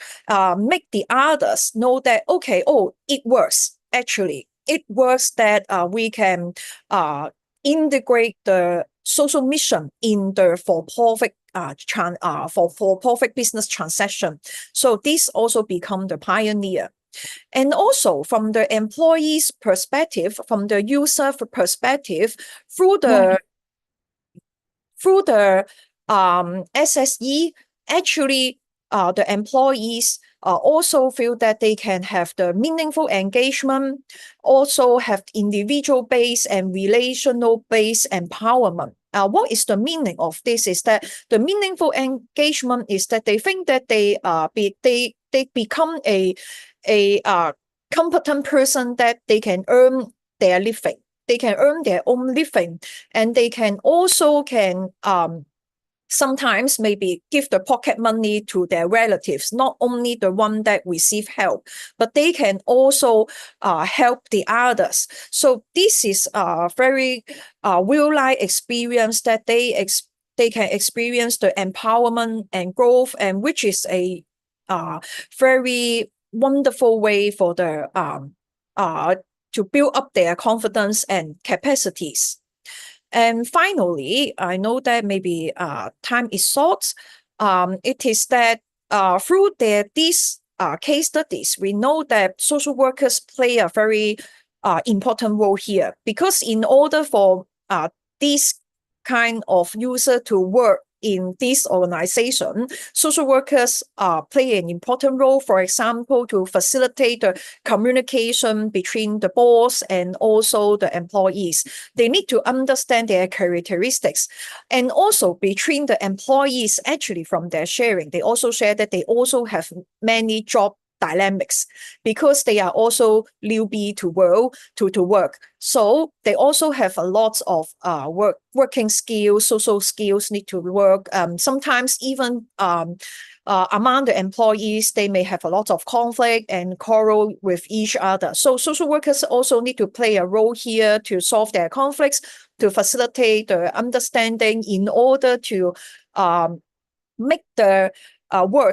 make the others know that, okay, oh, it works. Actually, it works that we can integrate the social mission in the for-profit for-profit business transaction. So this also become the pioneer. And also from the employee's perspective, from the user perspective, through the SSE, actually the employees also feel that they can have the meaningful engagement, also have individual-based and relational-based empowerment. What is the meaning of this? Is that the meaningful engagement is that they think that they become a competent person, that they can earn their living. They can earn their own living, and they can also sometimes maybe give the pocket money to their relatives, not only the one that receive help, but they can also help the others. So this is a very real-life experience that they can experience the empowerment and growth, and which is a very wonderful way for the to build up their confidence and capacities. And finally, I know that maybe time is short. It is that through these case studies, we know that social workers play a very important role here, because in order for this kind of user to work in this organization, social workers play an important role, for example, to facilitate the communication between the boss and also the employees. They need to understand their characteristics, and also between the employees, actually from their sharing, they also share that they also have many job dynamics, because they are also newbie to work. So they also have a lot of working skills, social skills need to work. Sometimes even among the employees, they may have a lot of conflict and quarrel with each other. So social workers also need to play a role here to solve their conflicts, to facilitate the understanding in order to make the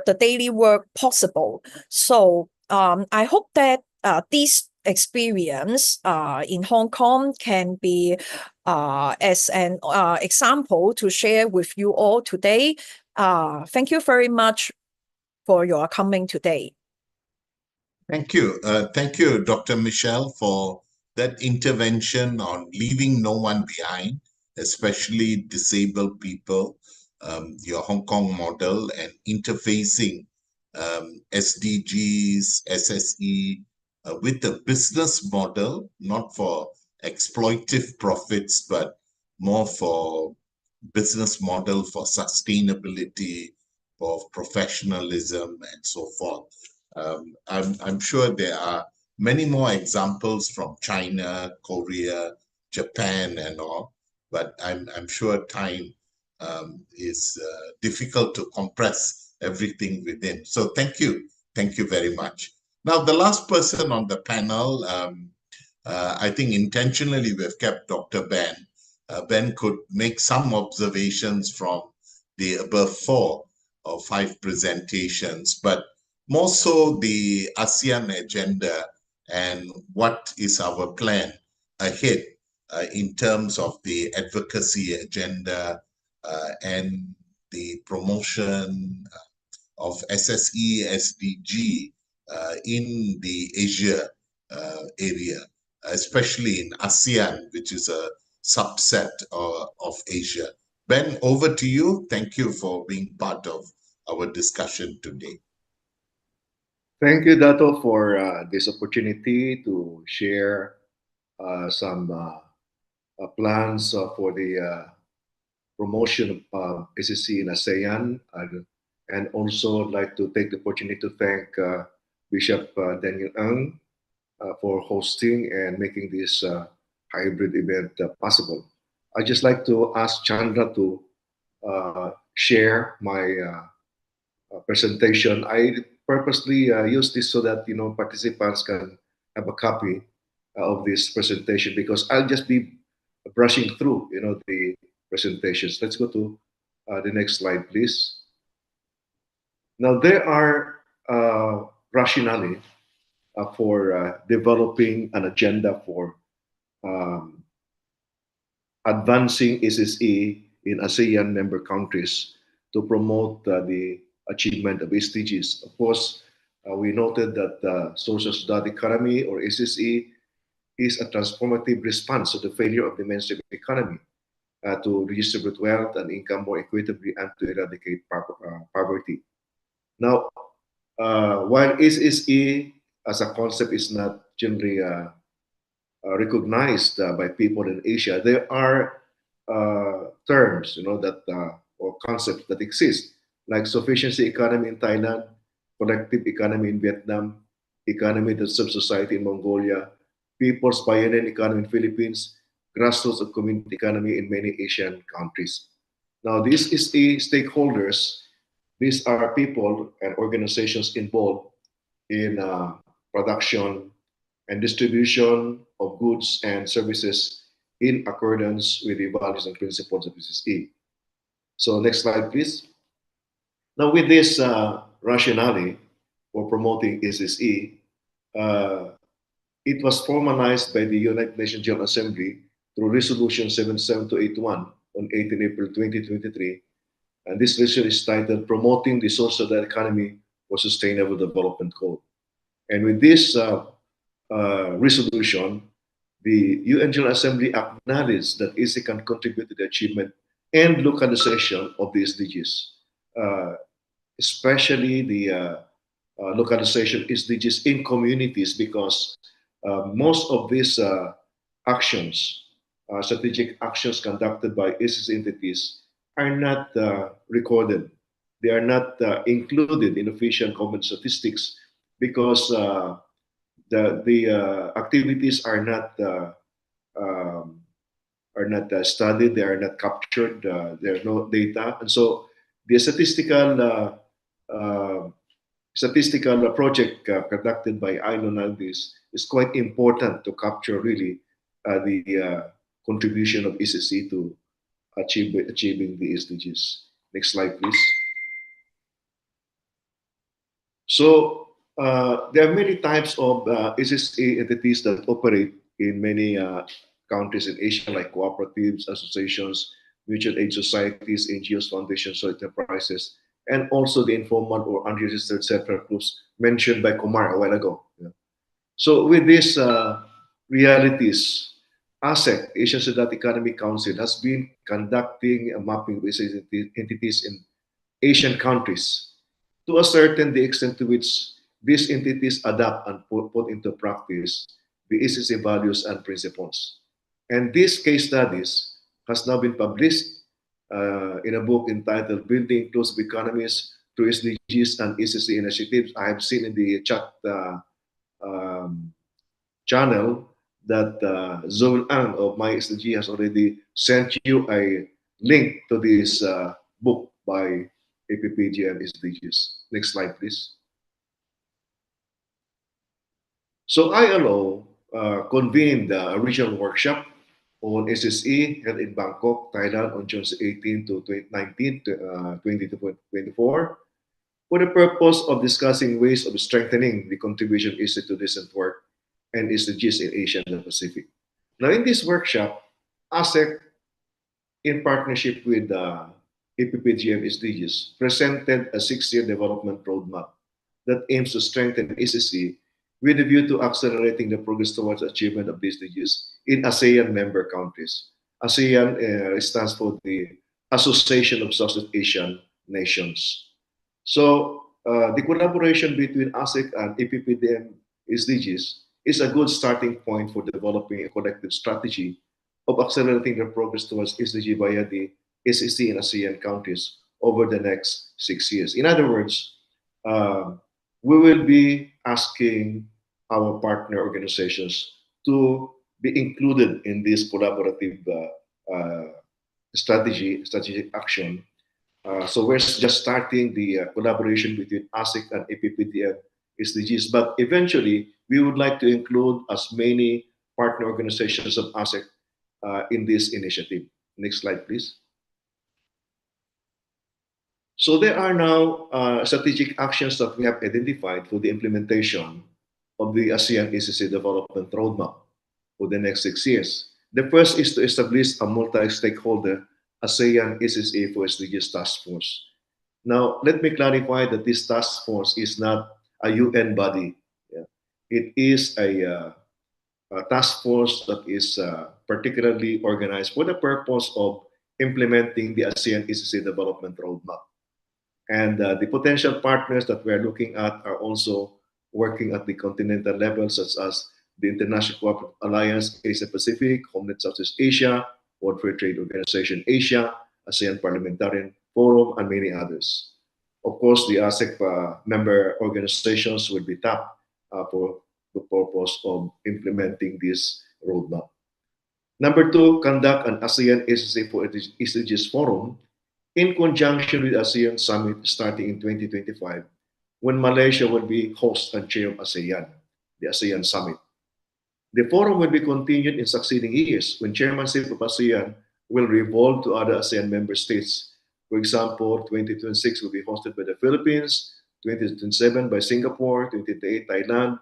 the daily work possible. So I hope that this experience in Hong Kong can be as an example to share with you all today. Thank you very much for your coming today. Thank you. Thank you, Dr. Michelle, for that intervention on leaving no one behind, especially disabled people, your Hong Kong model, and interfacing SDGs, SSE with the business model, not for exploitive profits, but more for business model for sustainability, for professionalism, and so forth. I'm sure there are many more examples from China, Korea, Japan, and all, but I'm sure time is difficult to compress everything within. So thank you very much. Now, the last person on the panel, I think intentionally we've kept Dr. Ben. Ben could make some observations from the above 4 or 5 presentations, but more so the ASEAN agenda and what is our plan ahead in terms of the advocacy agenda and the promotion of SSE, SDG in the Asia area, especially in ASEAN, which is a subset of Asia. Ben, over to you. Thank you for being part of our discussion today. Thank you, Dato, for this opportunity to share some plans for the promotion of SSE in ASEAN. And also I'd like to take the opportunity to thank Bishop Daniel Ng for hosting and making this hybrid event possible. I'd just like to ask Chandra to share my presentation. I purposely use this so that participants can have a copy of this presentation, because I'll just be brushing through the presentations. Let's go to the next slide, please. Now there are rationale for developing an agenda for um, advancing SSE in ASEAN member countries to promote the achievement of SDGs. Of course, we noted that the social sustainable economy, or SSE, is a transformative response to the failure of the mainstream economy to redistribute wealth and income more equitably and to eradicate poverty. Now, while SSE as a concept is not generally recognized by people in Asia, there are terms, that or concepts that exist, like sufficiency economy in Thailand, collective economy in Vietnam, economy that serves society in Mongolia, people's pioneering economy in Philippines, grassroots of community economy in many Asian countries. Now, these is the stakeholders. These are people and organizations involved in production and distribution of goods and services in accordance with the values and principles of SSE. So next slide, please. Now with this rationale for promoting SSE, it was formalized by the United Nations General Assembly through Resolution 77281 on 18 April 2023. And this resolution is titled Promoting the Social Economy for Sustainable Development Goal. And with this resolution, the UN General Assembly acknowledged that ASEAN can contribute to the achievement and localization of the SDGs, especially the localization SDGs in communities, because most of these actions, strategic actions conducted by SSE entities, are not recorded. They are not included in official government statistics, because the activities are not studied, they are not captured, there are no data, and so the statistical project conducted by ILO is quite important to capture really the contribution of SSE to achieving the SDGs. Next slide, please. So there are many types of SSE entities that operate in many countries in Asia, like cooperatives, associations, mutual aid societies, NGOs, foundations, so enterprises, and also the informal or unregistered self-help groups mentioned by Kumar a while ago. Yeah. So with these realities, ASEC, Asian Society Economic Council, has been conducting a mapping of entities in Asian countries to ascertain the extent to which these entities adapt and put into practice the SSE values and principles. And these case studies has now been published in a book entitled Building Inclusive Economies Through SDGs and SSE Initiatives. I have seen in the chat channel that Zul Ang of My SDG has already sent you a link to this book by APPGM SDGs. Next slide, please. So ILO convened a regional workshop on SSE held in Bangkok, Thailand on June 18 to 19, 2024 for the purpose of discussing ways of strengthening the contribution of SSE to decent work and SDGs in Asia and the Pacific. Now in this workshop, ASEC, in partnership with APPGM SDGs, presented a 6-year development roadmap that aims to strengthen SSE with a view to accelerating the progress towards achievement of the SDGs in ASEAN member countries. ASEAN stands for the Association of Southeast Asian Nations. So the collaboration between ASEC and APPGM SDGs is a good starting point for developing a collective strategy of accelerating the progress towards SDG via the SSE in ASEAN countries over the next 6 years. In other words, we will be asking our partner organizations to be included in this collaborative strategic action. So we're just starting the collaboration between ASIC and APPDM SDGs, but eventually we would like to include as many partner organizations of ASIC in this initiative. Next slide, please. So there are now strategic actions that we have identified for the implementation of the ASEAN SSE Development Roadmap for the next 6 years. The first is to establish a multi-stakeholder ASEAN SSE for SDGs task force. Now, let me clarify that this task force is not a UN body. Yeah. It is a task force that is particularly organized for the purpose of implementing the ASEAN SSE Development Roadmap. And the potential partners that we're looking at are also working at the continental level, such as the International Cooperative Alliance, Asia Pacific, Homeland Southeast Asia, World Free Trade Organization Asia, ASEAN Parliamentarian Forum, and many others. Of course, the ASEC member organizations will be tapped for the purpose of implementing this roadmap. Number two, conduct an ASEAN SSE for SDGs Forum in conjunction with ASEAN Summit starting in 2025, when Malaysia will be host and chair of ASEAN, the ASEAN Summit. The forum will be continued in succeeding years when chairmanship of ASEAN will revolve to other ASEAN member states. For example, 2026 will be hosted by the Philippines, 2027 by Singapore, 2028 Thailand,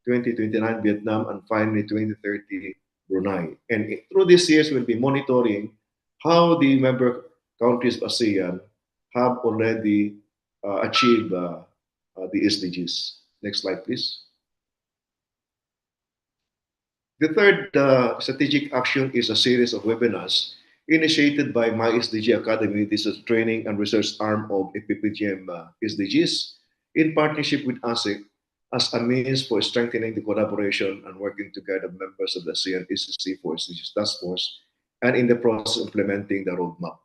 2029 Vietnam, and finally 2030 Brunei. And through these years, we'll be monitoring how the member countries of ASEAN have already achieved the SDGs. Next slide, please. The third strategic action is a series of webinars initiated by My SDG Academy. This is training and research arm of APPGM SDGs in partnership with ASIC as a means for strengthening the collaboration and working together members of the ASEAN SSE for SDGs Task Force and in the process of implementing the roadmap.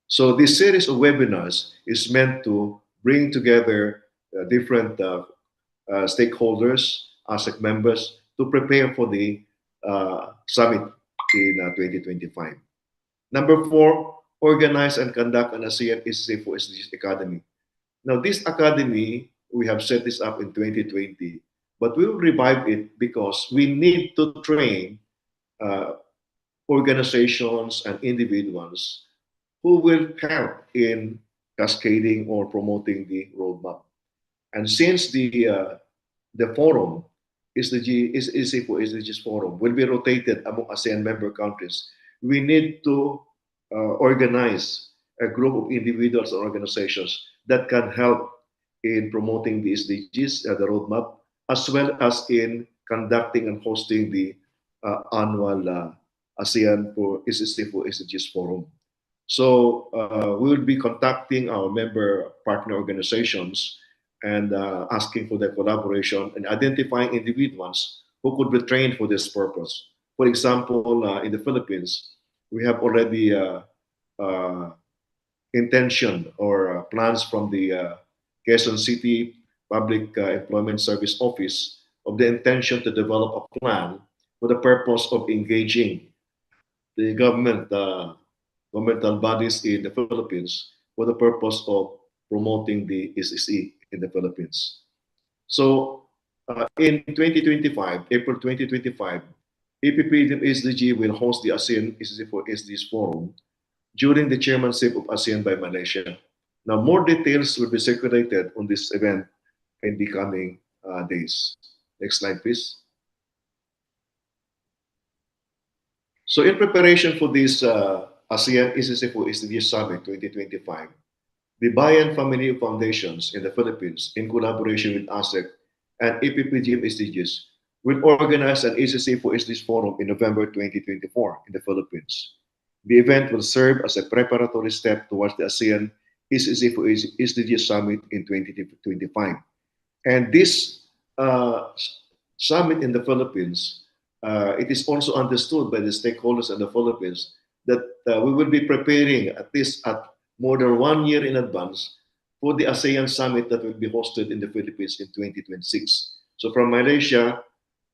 So this series of webinars is meant to bring together different stakeholders, ASEC members, to prepare for the summit in 2025. Number four, organize and conduct an ASEAN SSE for SDGs Academy. Now, this academy, we have set this up in 2020, but we will revive it because we need to train organizations and individuals who will help in cascading or promoting the roadmap. And since the forum SSE for SDGs Forum will be rotated among ASEAN member countries, we need to organize a group of individuals or organizations that can help in promoting the SDGs, the roadmap, as well as in conducting and hosting the annual ASEAN for SSE for SDGs Forum. So we will be contacting our member partner organizations and asking for their collaboration and identifying individuals who could be trained for this purpose. For example, in the Philippines, we have already intention or plans from the Quezon City Public Employment Service Office of the intention to develop a plan for the purpose of engaging the governmental bodies in the Philippines for the purpose of promoting the SSE in the Philippines. So in 2025, April 2025, APPGM SDG will host the ASEAN SSE for SDGs Forum during the chairmanship of ASEAN by Malaysia. Now, more details will be circulated on this event in the coming days. Next slide, please. So in preparation for this ASEAN SSE for SDGs Summit 2025, the Bayan Family Foundations in the Philippines, in collaboration with ASEC and APPGM SDGs, will organize an SSE for SDGs Forum in November 2024 in the Philippines. The event will serve as a preparatory step towards the ASEAN SSE for SDGs Summit in 2025. And this summit in the Philippines, it is also understood by the stakeholders in the Philippines that we will be preparing at least at more than 1 year in advance for the ASEAN Summit that will be hosted in the Philippines in 2026. So from Malaysia,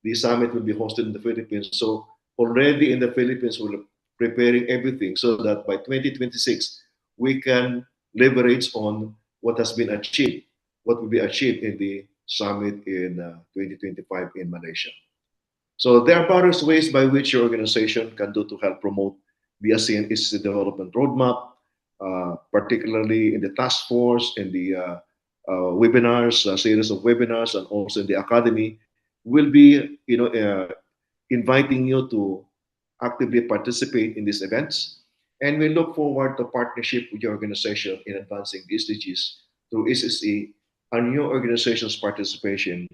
the summit will be hosted in the Philippines. So already in the Philippines, we're preparing everything so that by 2026, we can leverage on what has been achieved, what will be achieved in the summit in 2025 in Malaysia. So there are various ways by which your organization can do to help promote the ASEAN SSE development roadmap, particularly in the task force, in the webinars, a series of webinars, and also in the academy. We'll be, inviting you to actively participate in these events, and we look forward to partnership with your organization in advancing the SDGs through SSE and your organization's participation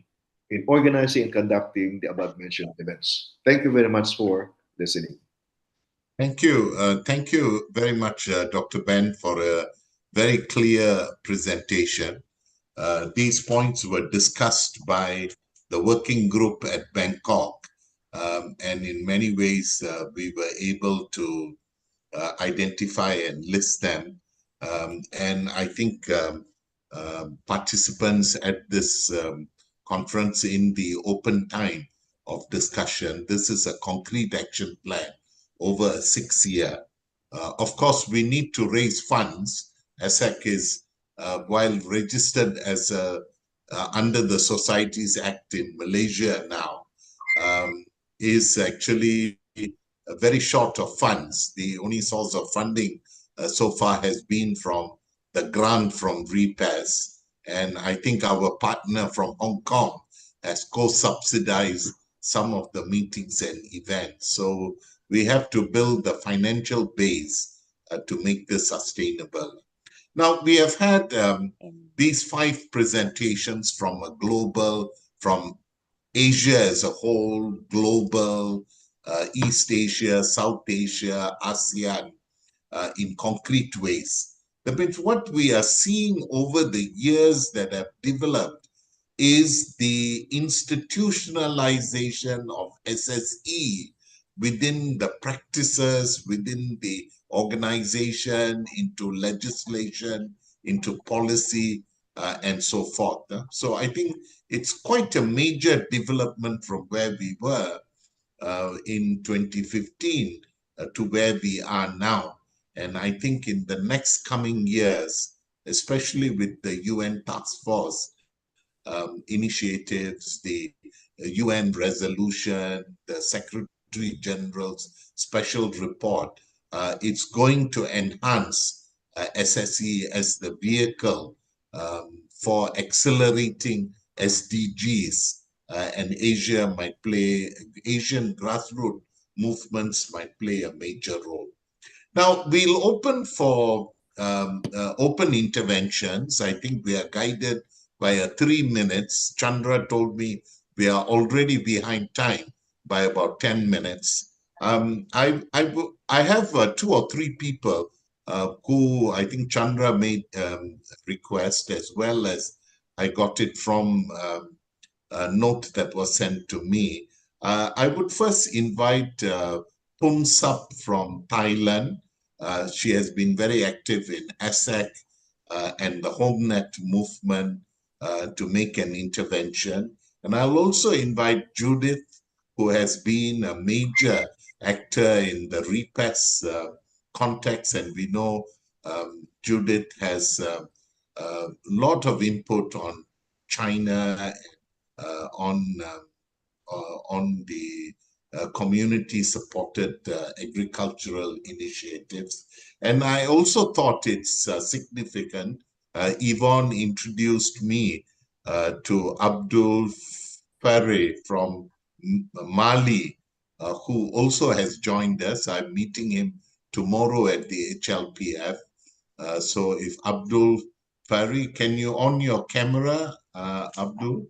in organizing and conducting the above-mentioned events. Thank you very much for listening. Thank you. Thank you very much, Dr. Ben, for a very clear presentation. These points were discussed by the working group at Bangkok, and in many ways, we were able to identify and list them. And I think participants at this conference in the open time of discussion, this is a concrete action plan over a 6-year. Of course, we need to raise funds. ASEC is, while registered as under the Societies Act in Malaysia now, is actually very short of funds. The only source of funding so far has been from the grant from REPAS. And I think our partner from Hong Kong has co-subsidized some of the meetings and events. So we have to build the financial base to make this sustainable. Now, we have had these 5 presentations from a global, from Asia as a whole, global, East Asia, South Asia, ASEAN, in concrete ways. But what we are seeing over the years that have developed is the institutionalization of SSE within the practices, within the organization, into legislation, into policy, and so forth. So I think it's quite a major development from where we were in 2015 to where we are now. And I think in the next coming years, especially with the UN Task Force initiatives, the UN resolution, the Secretary General's special report, it's going to enhance SSE as the vehicle for accelerating SDGs, and Asian grassroots movements might play a major role. Now, we'll open for open interventions. I think we are guided by 3 minutes. Chandra told me we are already behind time by about 10 minutes. I have 2 or 3 people who I think Chandra made request, as well as I got it from a note that was sent to me. I would first invite Pumsap from Thailand. She has been very active in ASEC and the HomeNet movement to make an intervention. And I'll also invite Judith, who has been a major actor in the REPAS context. And we know Judith has a lot of input on China, on the community-supported agricultural initiatives. And I also thought it's significant. Yvonne introduced me to Abdul Fareh from Mali, who also has joined us. I'm meeting him tomorrow at the HLPF. So if Abdul Fareh, can you on your camera, Abdul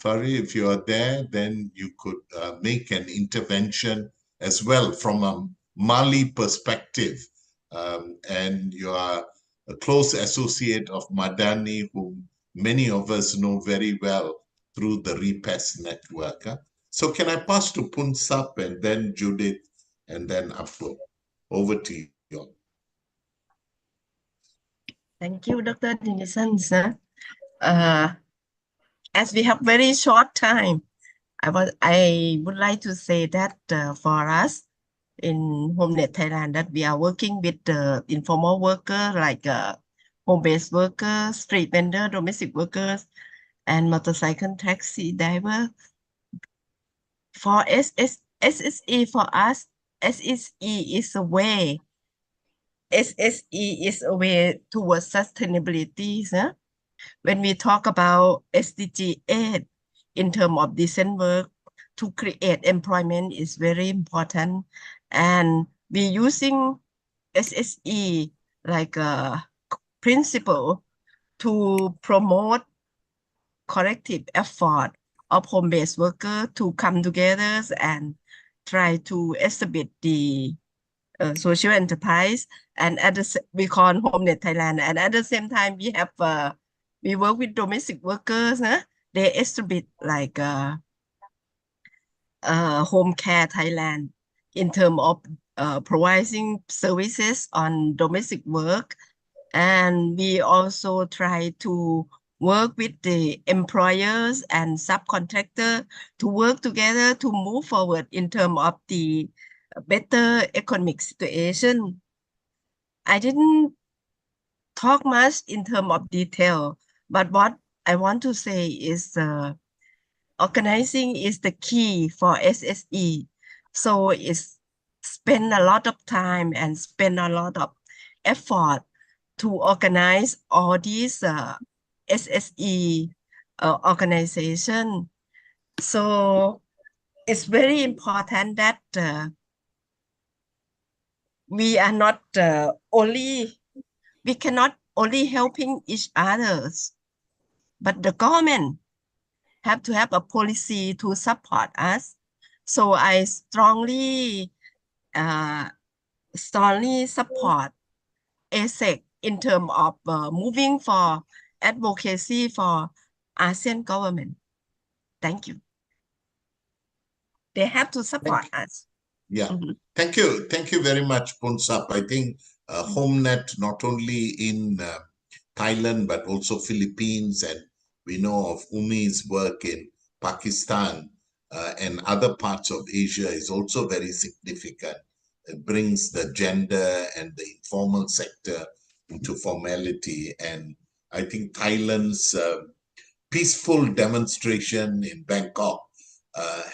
Fareh, if you are there, then you could make an intervention as well from a Mali perspective. And you are a close associate of Madani, whom many of us know very well through the REPAS network. So can I pass to Punsap and then Judith and then Abdul? Over to you. Thank you, Dr. Denison, sir. As we have very short time, I would like to say that for us in HomeNet Thailand, that we are working with the informal worker like home-based workers, street vendor, domestic workers, and motorcycle taxi driver. For SSE, for us, SSE is a way. SSE is a way towards sustainability. Huh? When we talk about SDG 8 in terms of decent work, to create employment is very important. And we using SSE like a principle to promote collective effort of home-based workers to come together and try to establish the social enterprise. And we call HomeNet Thailand. And at the same time, we have we work with domestic workers. They establish like Home Care Thailand in terms of providing services on domestic work. And we also try to work with the employers and subcontractor to work together to move forward in terms of the better economic situation. I didn't talk much in terms of detail, but what I want to say is organizing is the key for SSE. So it's spend a lot of time and spend a lot of effort to organize all these SSE organization. So it's very important that we are not we cannot only helping each others, but the government have to have a policy to support us. So I strongly support ASEC in terms of moving for advocacy for ASEAN government. Thank you. They have to support us. Yeah. Thank you. Thank you very much, Punsap. I think HomeNet, not only in Thailand, but also Philippines, and we know of Umi's work in Pakistan and other parts of Asia is also very significant. It brings the gender and the informal sector into formality. And I think Thailand's peaceful demonstration in Bangkok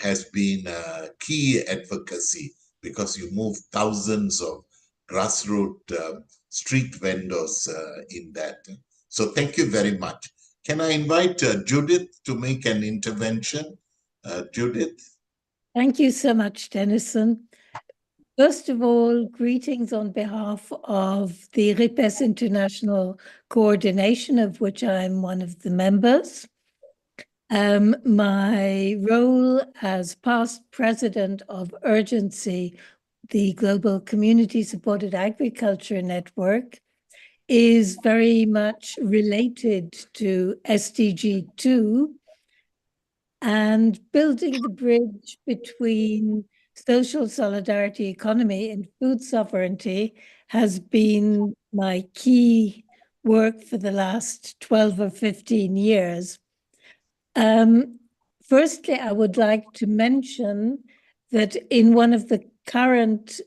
has been a key advocacy, because you move thousands of grassroots street vendors in that. So thank you very much. Can I invite Judith to make an intervention? Judith? Thank you so much, Dennison. First of all, greetings on behalf of the RIPES International Coordination, of which I'm one of the members. My role as past president of Urgency, the Global Community Supported Agriculture Network, is very much related to SDG 2 and building the bridge between social solidarity economy and food sovereignty has been my key work for the last 12 or 15 years. Firstly, I would like to mention that in one of the current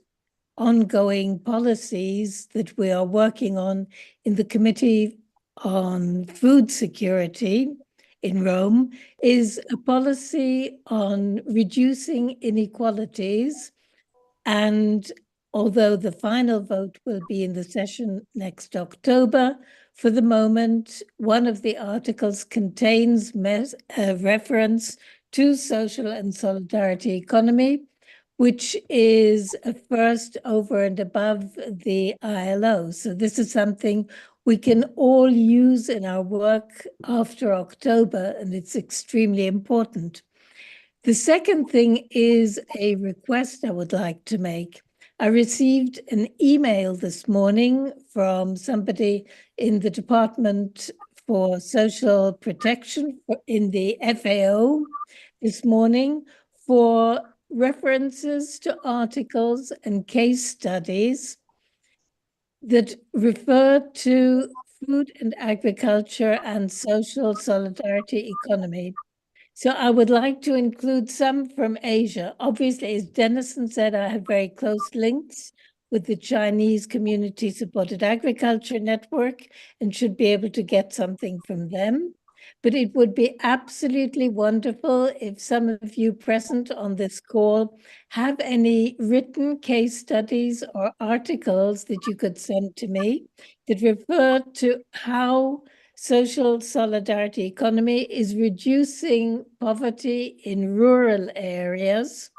ongoing policies that we are working on in the Committee on Food Security in Rome is a policy on reducing inequalities. And although the final vote will be in the session next October, for the moment, one of the articles contains a reference to social and solidarity economy, which is a first over and above the ILO. So this is something we can all use in our work after October, and it's extremely important. The second thing is a request I would like to make. I received an email this morning from somebody in the Department for Social Protection in the FAO this morning for references to articles and case studies that refer to food and agriculture and social solidarity economy. So I would like to include some from Asia. Obviously, as Dennison said, I have very close links with the Chinese Community Supported Agriculture Network and should be able to get something from them. But it would be absolutely wonderful if some of you present on this call have any written case studies or articles that you could send to me that refer to how social solidarity economy is reducing poverty in rural areas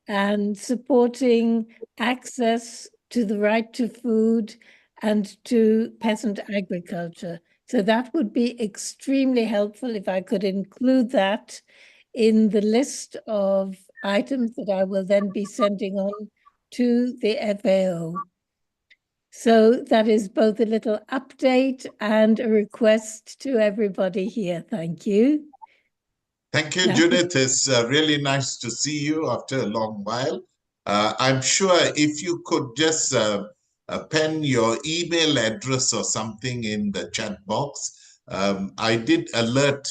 and supporting access to the right to food and to peasant agriculture. So that would be extremely helpful if I could include that in the list of items that I will then be sending on to the FAO. So that is both a little update and a request to everybody here. Thank you. Thank you, Judith. It's really nice to see you after a long while. I'm sure if you could just pen your email address or something in the chat box. I did alert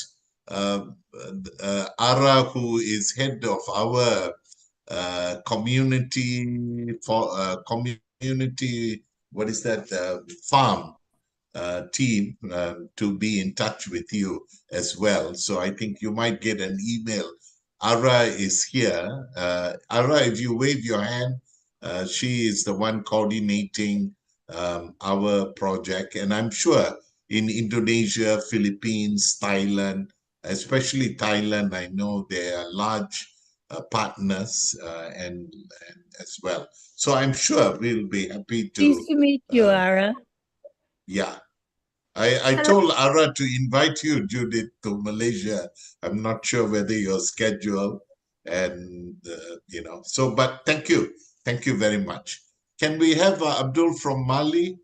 Ara, who is head of our community what is that, farm team to be in touch with you as well. So I think you might get an email. Ara is here. Ara, if you wave your hand, she is the one coordinating our project. And I'm sure in Indonesia, Philippines, Thailand, especially Thailand, I know they are large partners and as well. So I'm sure we'll be happy to. Pleased to meet you, Ara. Yeah. I told Ara to invite you, Judith, to Malaysia. I'm not sure whether your schedule and, so, but thank you. Thank you very much. Can we have Abdul from Mali?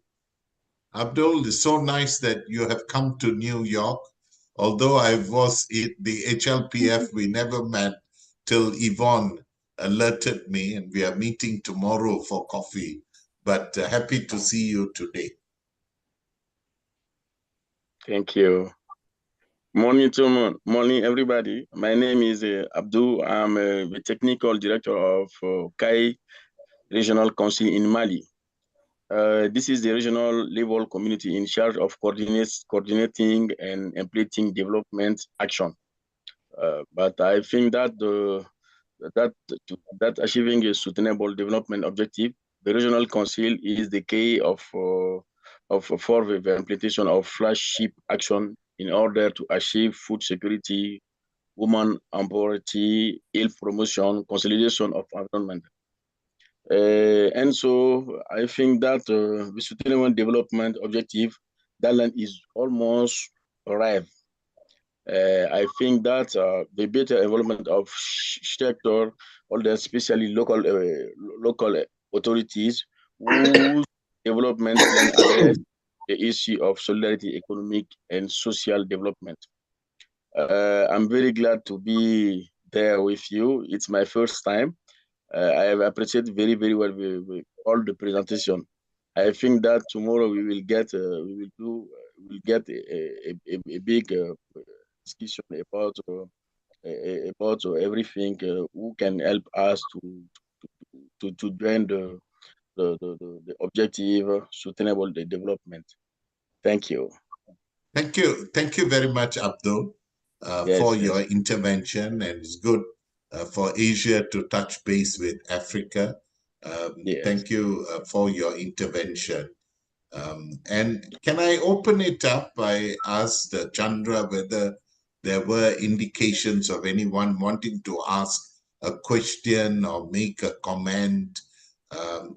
Abdul, it's so nice that you have come to New York. Although I was at the HLPF, we never met till Yvonne alerted me, and we are meeting tomorrow for coffee. But happy to see you today. Thank you. Morning everybody. My name is Abdul. I'm the technical director of CAI Regional Council in Mali. This is the regional level community in charge of coordinating and implementing development action. But I think that that achieving a sustainable development objective, the regional council is the key for the implementation of flagship action in order to achieve food security, women empowerment, health promotion, consolidation of environment. And so I think that the sustainable development objective, that land is almost arrived. I think that the better involvement of sector, all the especially local authorities, whose development plan address the issue of solidarity, economic and social development. I'm very glad to be there with you. It's my first time. I have appreciated very, very well with all the presentation. I think that tomorrow we will get a big discussion about everything who can help us to join the objective sustainable development. Thank you. Thank you very much, Abdul, for your intervention, and it's good for Asia to touch base with Africa. Thank you for your intervention. And can I open it up? I asked Chandra whether there were indications of anyone wanting to ask a question or make a comment,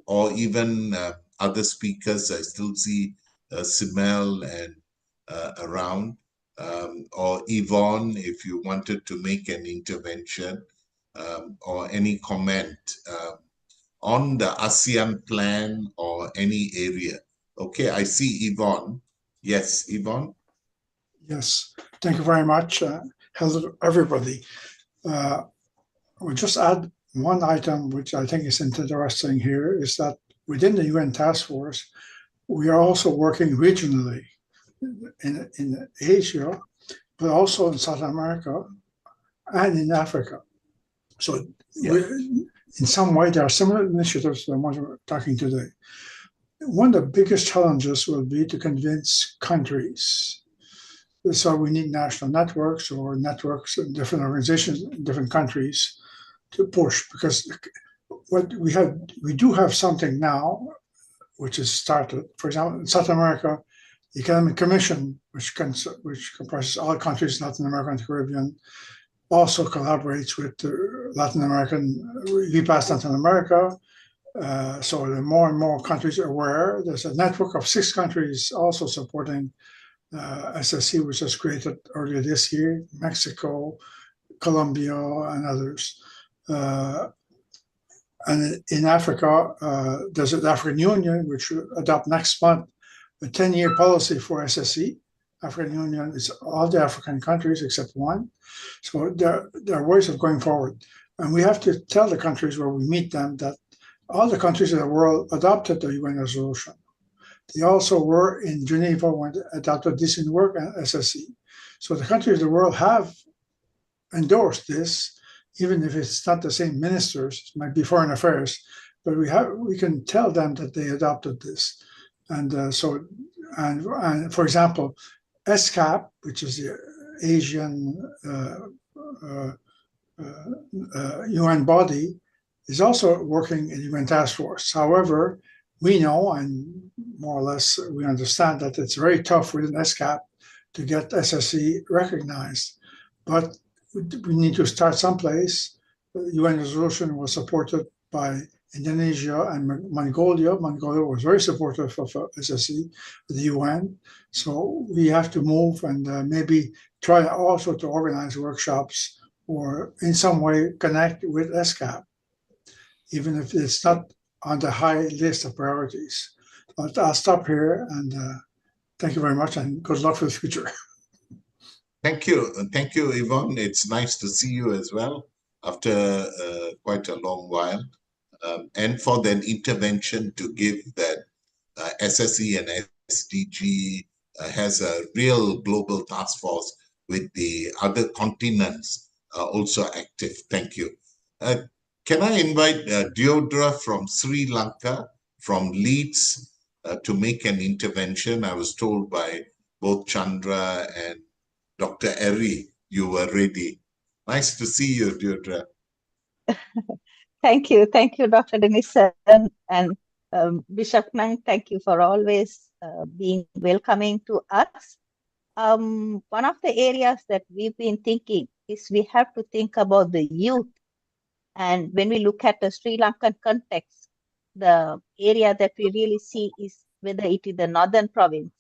or even other speakers. I still see Simel and around, or Yvonne, if you wanted to make an intervention or any comment on the ASEAN plan or any area. Okay, I see Yvonne. Yes, Yvonne? Yes, thank you very much. Hello, everybody. We'll just add one item which I think is interesting here, is that within the UN Task Force, we are also working regionally in Asia, but also in South America and in Africa. So Yeah. in some way, there are similar initiatives to the ones we're talking today. One of the biggest challenges will be to convince countries. So we need national networks or networks in different organizations in different countries to push, because what we do have something now which is started. For example, in South America, the Economic Commission, which comprises all countries in Latin America and the Caribbean, also collaborates with the Latin American, VPAS Latin America. So there are more and more countries aware. There's a network of 6 countries also supporting SSE, which was created earlier this year: Mexico, Colombia, and others. And in Africa, there's the African Union, which will adopt next month a 10-year policy for SSE. African Union is all the African countries except one. So there are ways of going forward. And we have to tell the countries where we meet them that all the countries in the world adopted the UN resolution. They also were in Geneva when they adopted decent work and SSE. So the countries of the world have endorsed this, even if it's not the same ministers, it might be foreign affairs, but we can tell them that they adopted this. And and for example, SCAP, which is the Asian UN body, is also working in the UN Task Force. However, we know, and more or less we understand, that it's very tough within SCAP to get SSE recognized. But we need to start someplace. The UN resolution was supported by Indonesia and Mongolia. Mongolia was very supportive of SSE, the UN. So we have to move and maybe try also to organize workshops or in some way connect with SCAP, even if it's not on the high list of priorities. But I'll stop here, and thank you very much, and good luck for the future. Thank you. Thank you, Yvonne. It's nice to see you as well after quite a long while. And for that intervention to give that SSE and SDG has a real global task force with the other continents also active. Thank you. Can I invite Deodra from Sri Lanka, from Leeds, to make an intervention? I was told by both Chandra and Dr. Eri, you were ready. Nice to see you, Deodra. Thank you, Dr. Denison, and Bishop Nang. Thank you for always being welcoming to us. One of the areas that we've been thinking is we have to think about the youth. And when we look at the Sri Lankan context, the area that we really see is whether it is the northern province,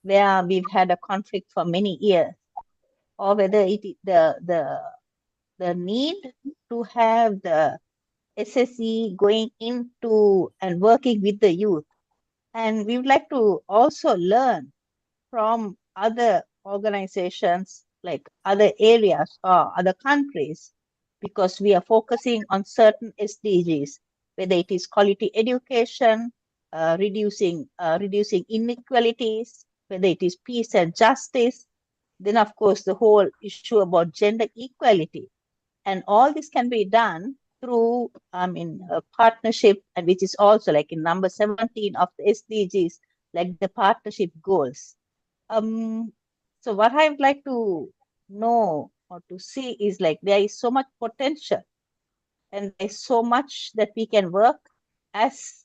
where we've had a conflict for many years, or whether it is the need to have the SSE going into and working with the youth. And we would like to also learn from other organizations, like other areas or other countries, because we are focusing on certain SDGs, whether it is quality education, reducing inequalities, whether it is peace and justice, then of course the whole issue about gender equality. And all this can be done through a partnership, and which is also like in number 17 of the SDGs, like the partnership goals. So what I would like to know or to see is like there is so much potential, and there's so much that we can work as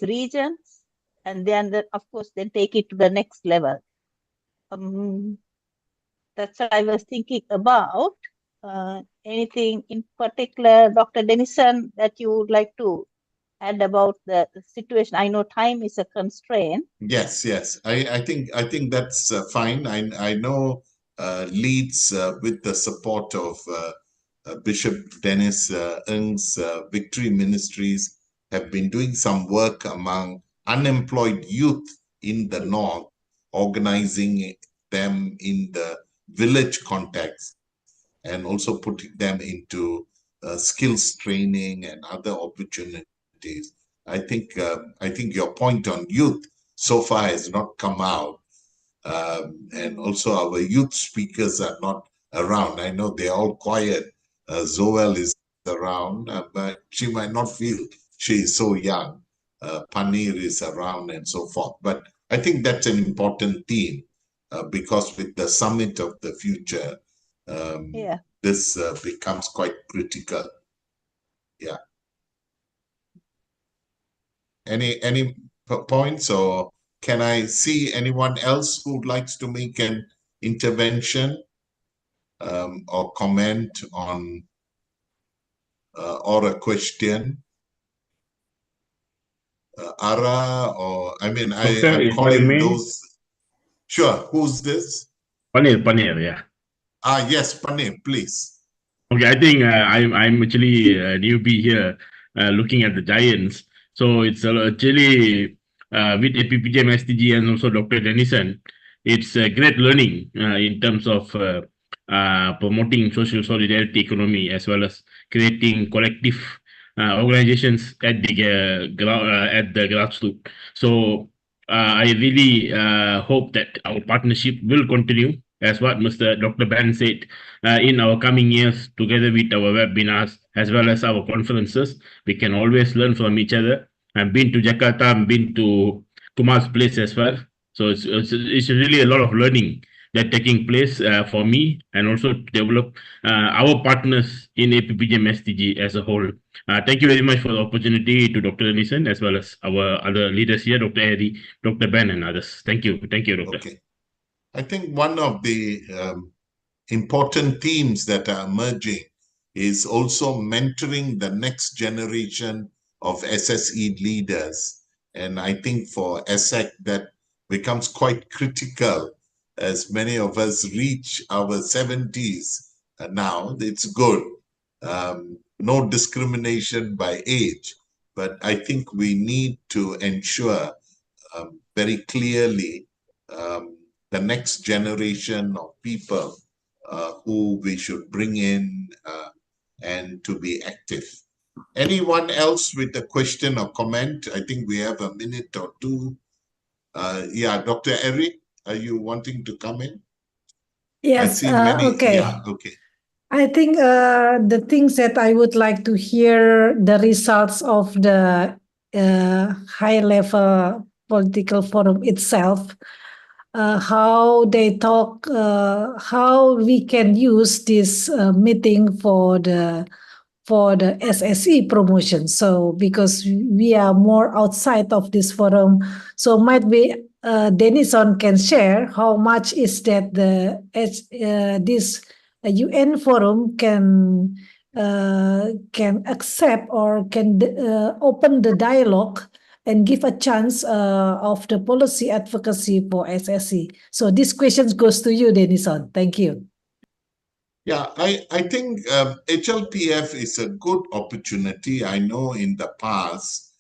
regions, and then of course then take it to the next level. That's what I was thinking about. Anything in particular, Dr. Denison, that you would like to add about the situation? I know time is a constraint. Yes. I think that's fine. I know Leeds, with the support of Bishop Dennis Ng's Victory Ministries, have been doing some work among unemployed youth in the north, organizing them in the village context, and also putting them into skills training and other opportunities. I think your point on youth so far has not come out, and also our youth speakers are not around. I know they're all quiet. Zoel is around, but she might not feel she is so young. Panir is around and so forth. But I think that's an important theme because with the summit of the future, this becomes quite critical. Yeah. Any points, or can I see anyone else who would like to make an intervention or comment on or a question? Ara, or I mean, I'm calling those. Sure, who's this? Panir, yeah. Yes, Panir, please. Okay, I think I'm actually a newbie here, looking at the giants. So it's actually with APPGM SDG and also Dr. Dennison, it's a great learning in terms of promoting social solidarity economy as well as creating collective organizations at the grassroots. So I really hope that our partnership will continue, as what Mr. Dr. Ben said, in our coming years, together with our webinars as well as our conferences. We can always learn from each other. I've been to Jakarta, I've been to Kumar's place as well. So it's really a lot of learning that taking place for me, and also to develop our partners in APPGM SDG as a whole. Thank you very much for the opportunity to Dr. Dennison as well as our other leaders here, Dr. Harry, Dr. Ben, and others. Thank you, Dr. Okay. I think one of the important themes that are emerging is also mentoring the next generation of SSE leaders. And I think for ESSEC that becomes quite critical as many of us reach our 70s now. It's good. No discrimination by age, but I think we need to ensure very clearly the next generation of people who we should bring in and to be active. Anyone else with a question or comment? I think we have a minute or two. Yeah, Dr. Eric, are you wanting to come in? Yes, I see many. okay. Yeah, okay. I think the things that I would like to hear the results of the high-level political forum itself, how they talk, how we can use this meeting for the SSE promotion. So because we are more outside of this forum, so might be Dennison can share how much is that this UN forum can accept or can open the dialogue and give a chance of the policy advocacy for SSE. So this question goes to you, Dennison. Thank you. Yeah, I think HLPF is a good opportunity. I know in the past,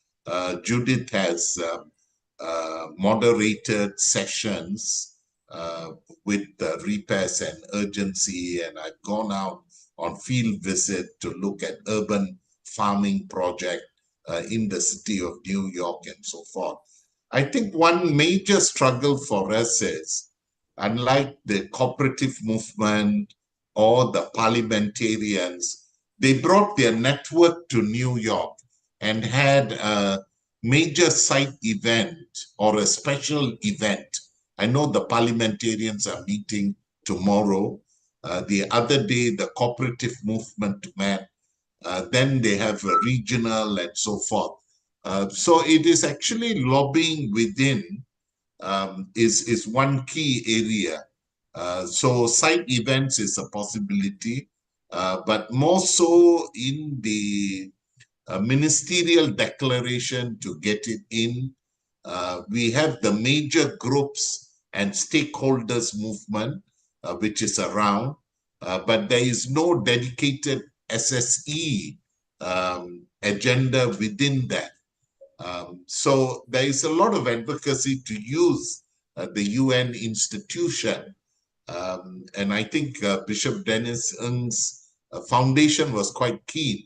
Judith has moderated sessions with repairs and urgency, and I've gone out on field visit to look at urban farming project in the city of New York and so forth. I think one major struggle for us is, unlike the cooperative movement or the parliamentarians, they brought their network to New York and had a major site event or a special event. I know the parliamentarians are meeting tomorrow. The other day, the cooperative movement met. Then they have a regional and so forth. So it is actually lobbying within is one key area. So site events is a possibility, but more so in the ministerial declaration to get it in. We have the major groups and stakeholders movement, which is around, but there is no dedicated SSE agenda within that. So there is a lot of advocacy to use the UN institution. And I think Bishop Dennis Ng's foundation was quite keen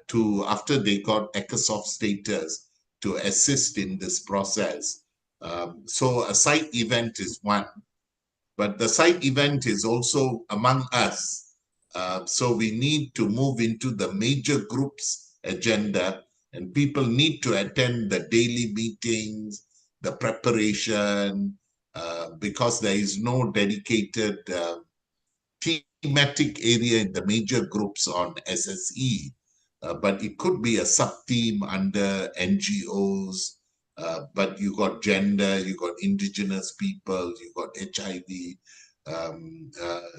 to, after they got ECOSOC status, to assist in this process. So a site event is one. but the side event is also among us. So we need to move into the major groups agenda, and people need to attend the daily meetings, the preparation, because there is no dedicated thematic area in the major groups on SSE, but it could be a sub-theme under NGOs, but you got gender, you got indigenous people, you got HIV,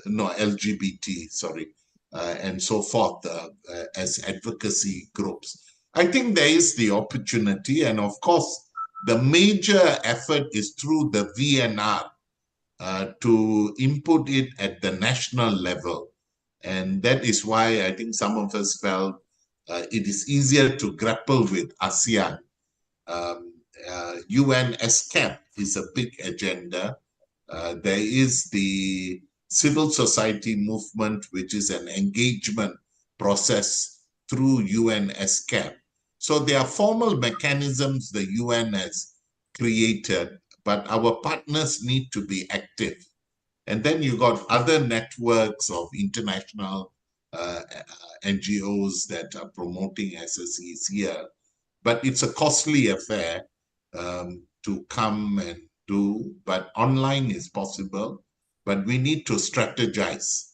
LGBT, sorry, and so forth as advocacy groups. I think there is the opportunity, and of course, the major effort is through the VNR, to input it at the national level. And that is why I think some of us felt it is easier to grapple with ASEAN. UN SCAP is a big agenda. There is the civil society movement, which is an engagement process through UN SCAP. So there are formal mechanisms the UN has created, but our partners need to be active. And then you got other networks of international NGOs that are promoting SSEs here. But it's a costly affair to come and do, but online is possible. But we need to strategize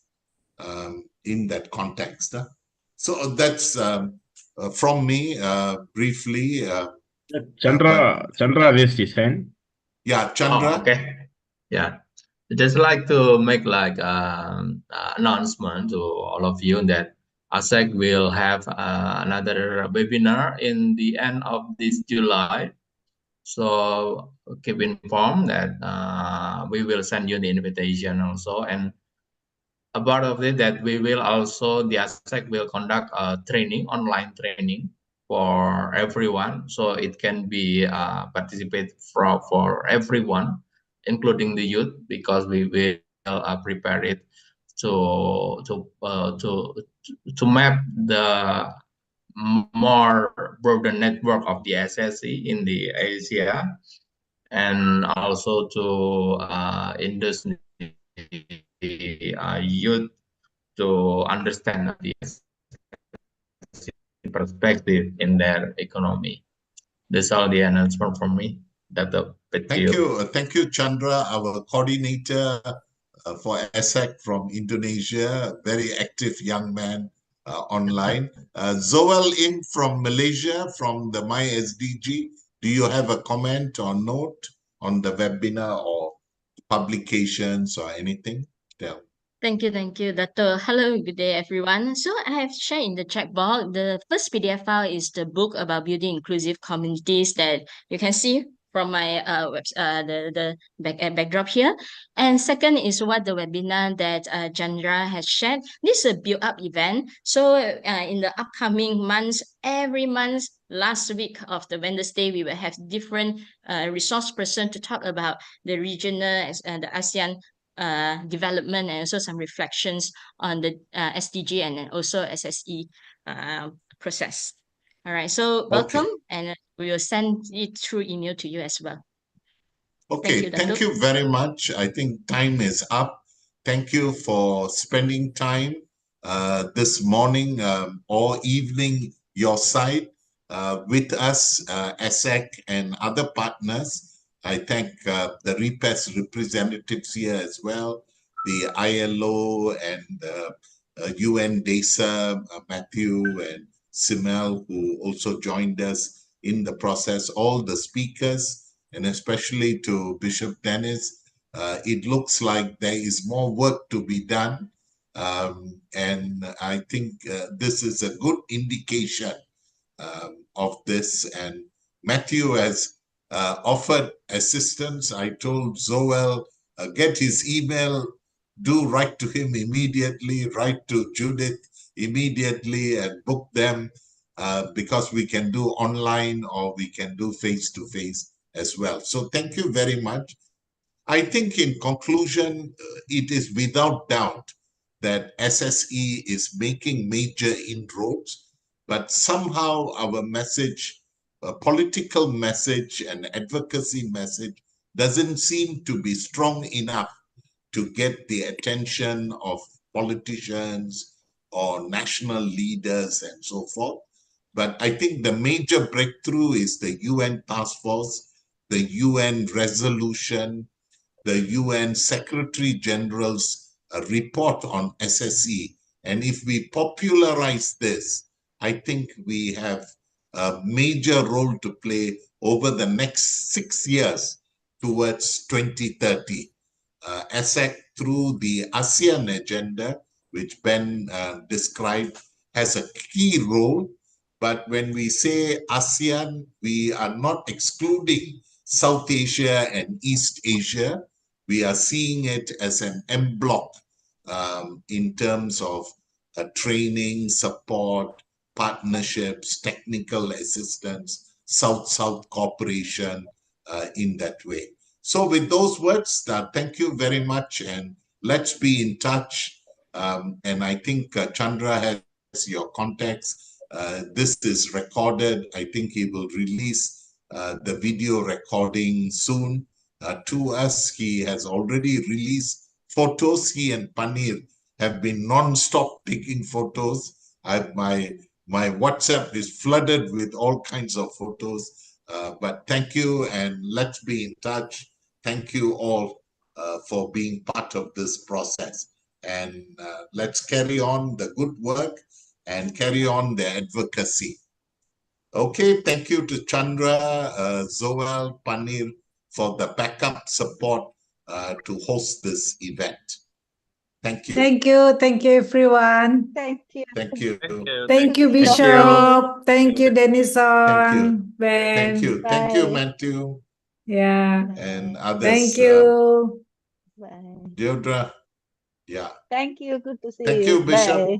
in that context. So that's from me briefly. Chandra raised his hand. Yeah, Chandra. Oh, okay. Yeah. Just like to make like announcement to all of you that ASEC will have another webinar in the end of this July. So keep informed that we will send you the invitation also. And about of it that we will also, the ASEC will conduct a training, online training for everyone. So it can be participate for everyone, including the youth, because we will prepare it to map the more broader network of the SSE in the Asia, and also to induce the youth to understand the perspective in their economy. That's all the announcement from me. Thank you, Chandra, our coordinator for ASEC from Indonesia, very active young man online. Zoel In from Malaysia, from the My SDG. Do you have a comment or note on the webinar or publications or anything? Thank you, Doctor. Hello, good day, everyone. So I have shared in the chat box, the first PDF file is the book about building inclusive communities that you can see from my the backdrop here. And second is what the webinar that Chandra has shared. This is a build-up event. So in the upcoming months, every month, last week of the Wednesday, we will have different resource person to talk about the regional and the ASEAN development, and also some reflections on the SDG and then also SSE process. All right, so welcome, and we will send it through email to you as well. Okay, thank you very much. I think time is up. Thank you for spending time this morning or evening your side with us, ASEC and other partners. I thank the REPAS representatives here as well, the ILO and UN DESA, Matthew and Simel, who also joined us in the process, all the speakers, and especially to Bishop Dennis. It looks like there is more work to be done. And I think this is a good indication of this. And Matthew has offered assistance. I told Zoel, get his email, do write to him immediately, write to Judith immediately and book them because we can do online or we can do face-to-face as well. So thank you very much. I think in conclusion, it is without doubt that SSE is making major inroads, but somehow our message, a political message and advocacy message, doesn't seem to be strong enough to get the attention of politicians or national leaders and so forth. But I think the major breakthrough is the UN task force, the UN resolution, the UN Secretary General's report on SSE. And if we popularize this, I think we have a major role to play over the next 6 years towards 2030. ASEC, through the ASEAN agenda, which Ben described, has a key role. But when we say ASEAN, we are not excluding South Asia and East Asia. We are seeing it as an en bloc in terms of training, support, partnerships, technical assistance, South-South cooperation in that way. So with those words, thank you very much, and let's be in touch. And I think Chandra has your contacts. This is recorded. I think he will release the video recording soon to us. He has already released photos. He and Panir have been non-stop taking photos. My WhatsApp is flooded with all kinds of photos. But thank you, and let's be in touch. Thank you all for being part of this process. And let's carry on the good work and carry on the advocacy. Okay, thank you to Chandra, Zoal, Panir for the backup support to host this event. Thank you. Thank you, everyone. Thank you. Thank you. Thank you, Thank you. Bishop. Thank you, Thank you. Denison, Ben. Thank you. Thank you, Matthew. Yeah. And others. Thank you. Bye. Deodra. Yeah. Thank you. Good to see Thank you. you, Bishop. Bye.